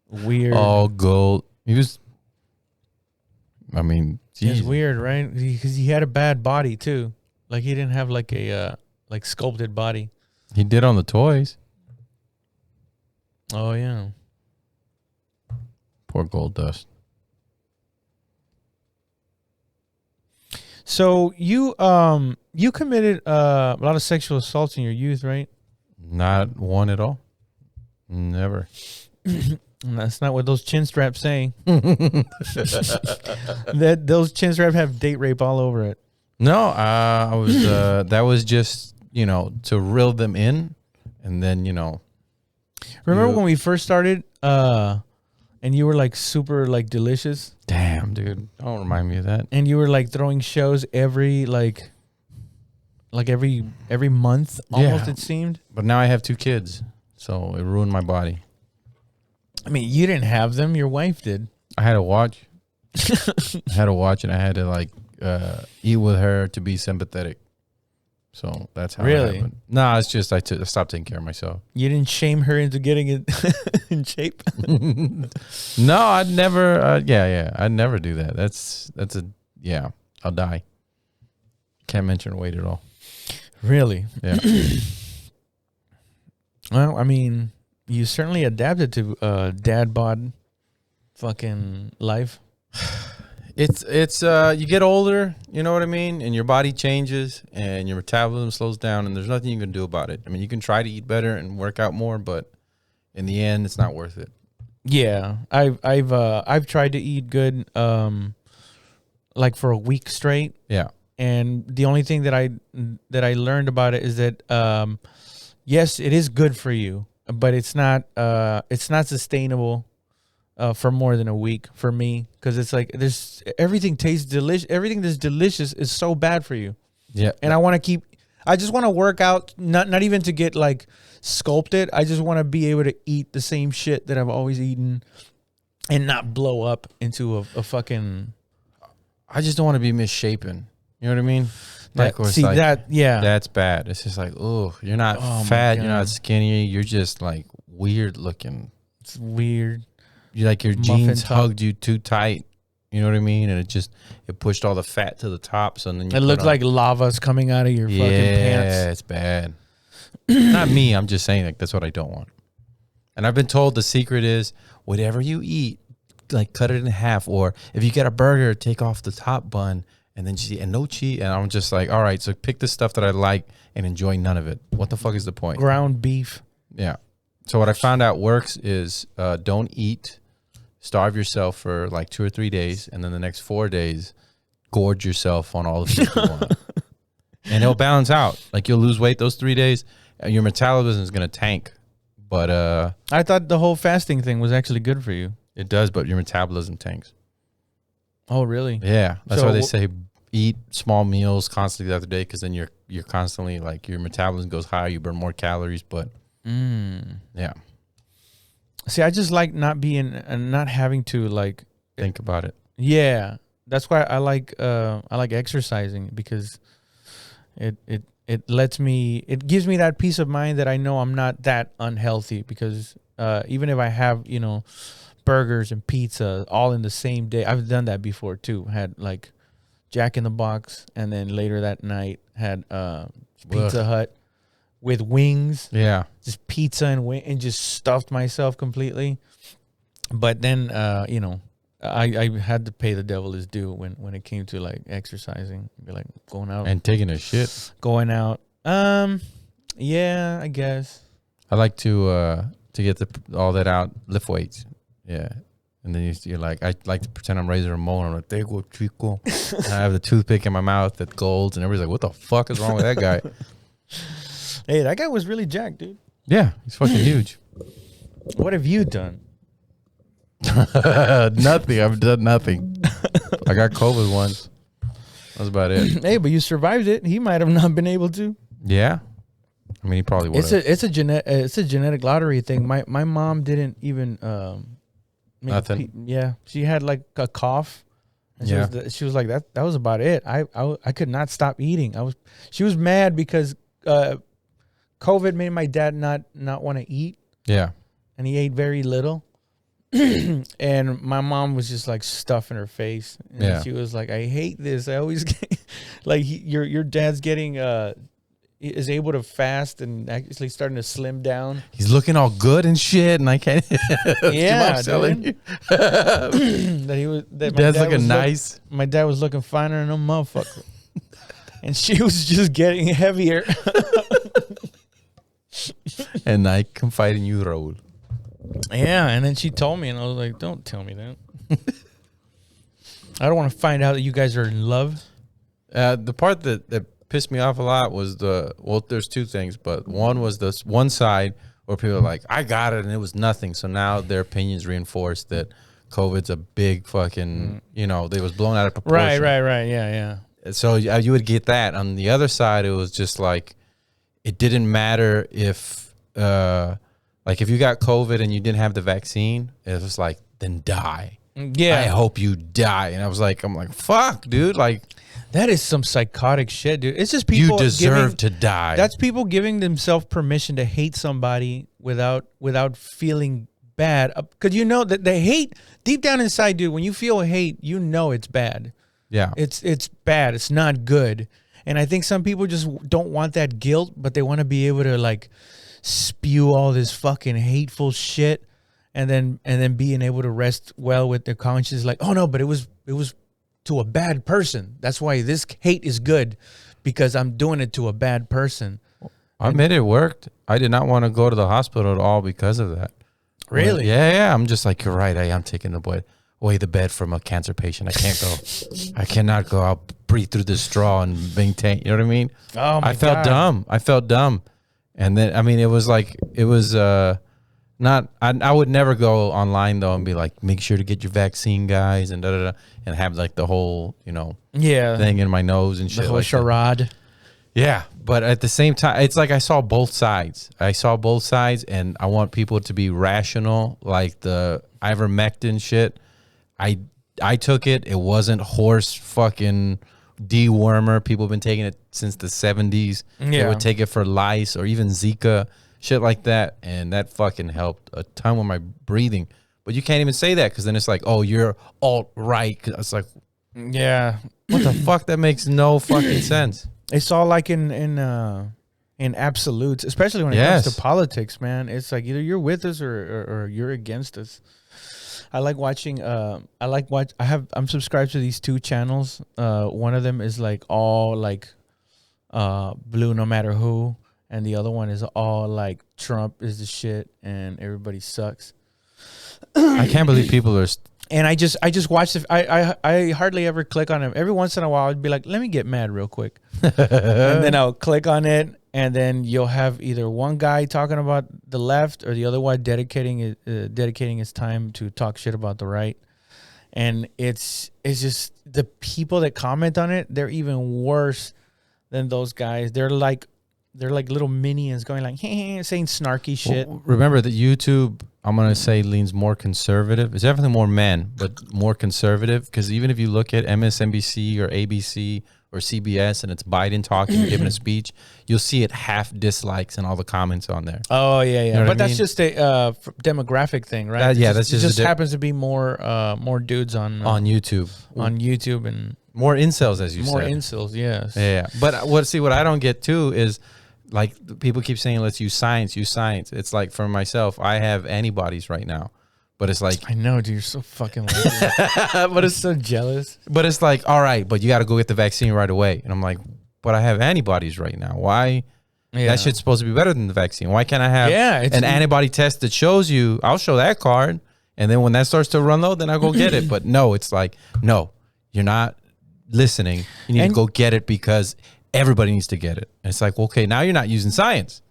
Weird. all gold. He was. I mean, It's geez. weird, right? Because he had a bad body too. Like he didn't have like a like sculpted body. He did on the toys. Oh yeah. Poor Gold Dust. So you committed a lot of sexual assaults in your youth, right? Not one at all. Never. And that's not what those chin straps say. That those chin straps have date rape all over it. No, I was. That was just to reel them in, and then Remember when we first started, and you were like super like delicious, Damn, dude, don't remind me of that. and you were like throwing shows every every month almost, Yeah. it seemed. But now I have 2 kids, so it ruined my body. I mean, you didn't have them; your wife did. I had to watch. I had to watch, and I had to eat with her to be sympathetic. So that's how. Really? It happened. No, it's just I stopped taking care of myself. You didn't shame her into getting it in shape. No, I'd never. Yeah, I'd never do that. That's I'll die. Can't mention weight at all. Really? Yeah. Well, I mean, you certainly adapted to dad bod fucking life. It's you get older, you know what I mean, and your body changes and your metabolism slows down, and there's nothing you can do about it. I mean, you can try to eat better and work out more, but in the end, it's not worth it. Yeah, I've tried to eat good, like for a week straight, Yeah. and the only thing that I learned about it is that yes, it is good for you, but it's not sustainable for more than a week for me, because it's like everything tastes delicious. Everything that's delicious is so bad for you. Yeah. And I just want to work out, not even to get like sculpted. I just want to be able to eat the same shit that I've always eaten and not blow up into a fucking. I just don't want to be misshapen. You know what I mean? Yeah. That's bad. It's just like, oh, you're not Oh my fat, you're God. not skinny, you're just like weird looking. It's weird. You like your Muffin jeans top. hugged you too tight. You know what I mean? And it pushed all the fat to the top. So then It looked like lava's coming out of your fucking pants. Yeah, it's bad. Not me. I'm just saying, like, that's what I don't want. And I've been told the secret is whatever you eat, like cut it in half. Or if you get a burger, take off the top bun and then just eat, and no cheese. And I'm just like, all right, so pick the stuff that I like and enjoy none of it. What the fuck is the point? Ground beef. Yeah. So what I found out works is don't eat, starve yourself for like 2 or 3 days, and then the next 4 days, gorge yourself on all the food you want. And it'll balance out. Like you'll lose weight those 3 days, and your metabolism is going to tank. But I thought the whole fasting thing was actually good for you. it does, but your metabolism tanks. Oh, really? Yeah. That's So why they say eat small meals constantly throughout the day, because then you're constantly like your metabolism goes higher, you burn more calories, but yeah. See, I just like not being and not having to like. Think about it. Yeah, that's why I like exercising, because it it gives me that peace of mind that I know I'm not that unhealthy, because even if I have, burgers and pizza all in the same day, I've done that before too. Had like Jack in the Box, and then later that night had Pizza Hut with wings. Yeah. Just pizza and wing, and just stuffed myself completely. But then, I had to pay the devil his due when it came to like exercising, be like going out And taking a shit. going out. Yeah, I guess. I like to get all that out, lift weights. Yeah. And then you're like, I like to pretend I'm raising Ramon. I'm like, "Tego chico." And I have the toothpick in my mouth that golds, and everybody's like, "What the fuck is wrong with that guy?" Hey, that guy was really jacked, dude. Yeah, he's fucking huge. What have you done? Nothing. I've done nothing. I got COVID once. That's about it. Hey, but you survived it. He might have not been able to. Yeah. I mean, he probably would. It's a genetic lottery thing. My mom didn't even Nothing. yeah, she had like a cough. And she was like that was about it. I could not stop eating. She was mad because COVID made my dad not want to eat. Yeah. And he ate very little. And my mom was just like stuffing her face. And she was like, "I hate this. I always get like your dad's getting is able to fast and actually starting to slim down. He's looking all good and shit, and I can't." Yeah, telling you. That he was. That Dad's looking nice. My dad was looking finer than a motherfucker, and she was just getting heavier. And I confide in you, Raul. Yeah, and then she told me, and I was like, "Don't tell me that. I don't want to find out that you guys are in love." The part that pissed me off a lot was there's two things, but one was this one side where people are like, "I got it," and it was nothing. So now their opinions reinforced that COVID's a big fucking, they was blown out of proportion. Right. Yeah. So you would get that. On the other side, it was just like, it didn't matter if, like if you got COVID and you didn't have the vaccine, it was like, then die. Yeah. I hope you die. And I'm like, fuck, dude. Like, that is some psychotic shit, dude. It's just people. You deserve to die. That's people giving themselves permission to hate somebody without feeling bad. Because that the hate deep down inside, dude. When you feel hate, it's bad. Yeah, it's bad. It's not good. And I think some people just don't want that guilt, but they want to be able to like spew all this fucking hateful shit, and then being able to rest well with their conscience. Like, oh no, but it was to a bad person. That's why this hate is good, because I'm doing it to a bad person. I admit it worked. I did not want to go to the hospital at all because of that. Really? Yeah. I'm just like, you're right. I am taking away the bed from a cancer patient. I can't go. I cannot go. I'll breathe through the straw and maintain. You know what I mean? Oh my I felt God. dumb. And then, I mean, it was not, I would never go online though and be like, make sure to get your vaccine, guys, and and have like the whole, thing in my nose and shit. The whole like charade. that. Yeah. But at the same time, it's like I saw both sides. And I want people to be rational. Like the ivermectin shit. I took it. It wasn't horse fucking dewormer. People have been taking it since the 70s. Yeah. They would take it for lice or even Zika, shit like that. And that fucking helped a ton with my breathing. But you can't even say that, because then it's like, oh, you're alt-right. It's like, Yeah. what the fuck? That makes no fucking sense. It's all like in absolutes, especially when it comes to politics, man. It's like either you're with us or you're against us. I like watching. I'm subscribed to these two channels. One of them is like all like blue, no matter who, and the other one is all like Trump is the shit and everybody sucks. I can't believe people are. And I just watch it. I hardly ever click on him. Every once in a while, I'd be like, let me get mad real quick, and then I'll click on it, and then you'll have either one guy talking about the left or the other one dedicating his time to talk shit about the right. And it's just the people that comment on it, they're even worse than those guys. They're like little minions going like saying snarky shit. Well, remember that YouTube, I'm going to say, leans more conservative. It's definitely more men, but more conservative. Because even if you look at MSNBC or ABC or CBS and it's Biden talking, giving a speech, you'll see it half dislikes and all the comments on there. Oh yeah, yeah. know what But I that's mean? just a demographic thing, right? That's it just just happens to be more dudes on YouTube. on YouTube and More incels, as you more said. incels. Yes. Yeah. But what I don't get too is like people keep saying, let's use science, use science. It's like for myself, I have antibodies right now. But it's like, I know, dude. You're so fucking lazy. But it's so jealous. but it's like, all right, but you got to go get the vaccine right away. And I'm like, but I have antibodies right now. Why? Yeah. That shit's supposed to be better than the vaccine. Why can't I have an antibody test that shows you? I'll show that card. And then when that starts to run low, then I'll go get it. But no, it's like, no, you're not listening. You need to go get it because everybody needs to get it. And it's like, okay, now you're not using science.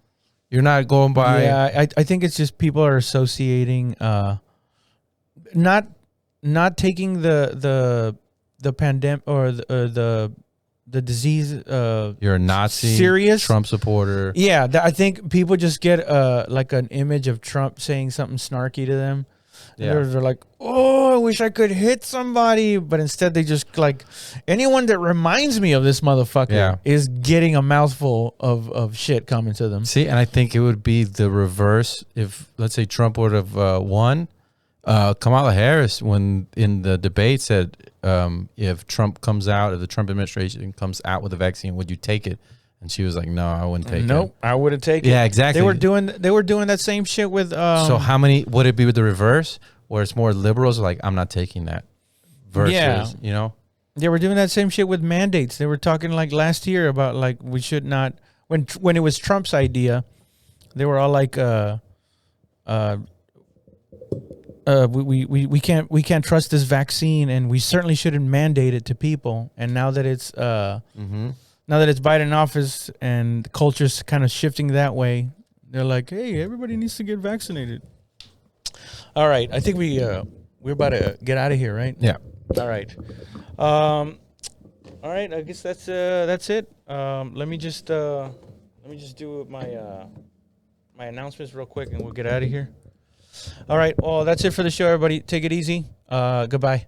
You're not going by. Yeah, I think it's just people are associating, not taking the pandemic or the disease. You're a Nazi, serious Trump supporter. Yeah, I think people just get like an image of Trump saying something snarky to them. Yeah. They're like, oh, I wish I could hit somebody. But instead they just like, anyone that reminds me of this motherfucker is getting a mouthful of shit coming to them. See, and I think it would be the reverse if, let's say, Trump would have won. Kamala Harris, when in the debate, said, if Trump comes out, if the Trump administration comes out with a vaccine, would you take it? And she was like, no, I wouldn't take it. Nope, I wouldn't take it. Yeah, exactly. They were doing that same shit with. So how many would it be with the reverse, where it's more liberals like, I'm not taking that, versus you know? They were doing that same shit with mandates. They were talking like last year about like we should not, when it was Trump's idea, they were all like we can't trust this vaccine, and we certainly shouldn't mandate it to people. And now that it's now that it's Biden in office and the culture's kind of shifting that way, they're like, hey, everybody needs to get vaccinated. All right, I think we're about to get out of here, right? Yeah. All right. All right. I guess that's it. Let me just do my announcements real quick, and we'll get out of here. All right. Well, that's it for the show, everybody. Take it easy. Goodbye.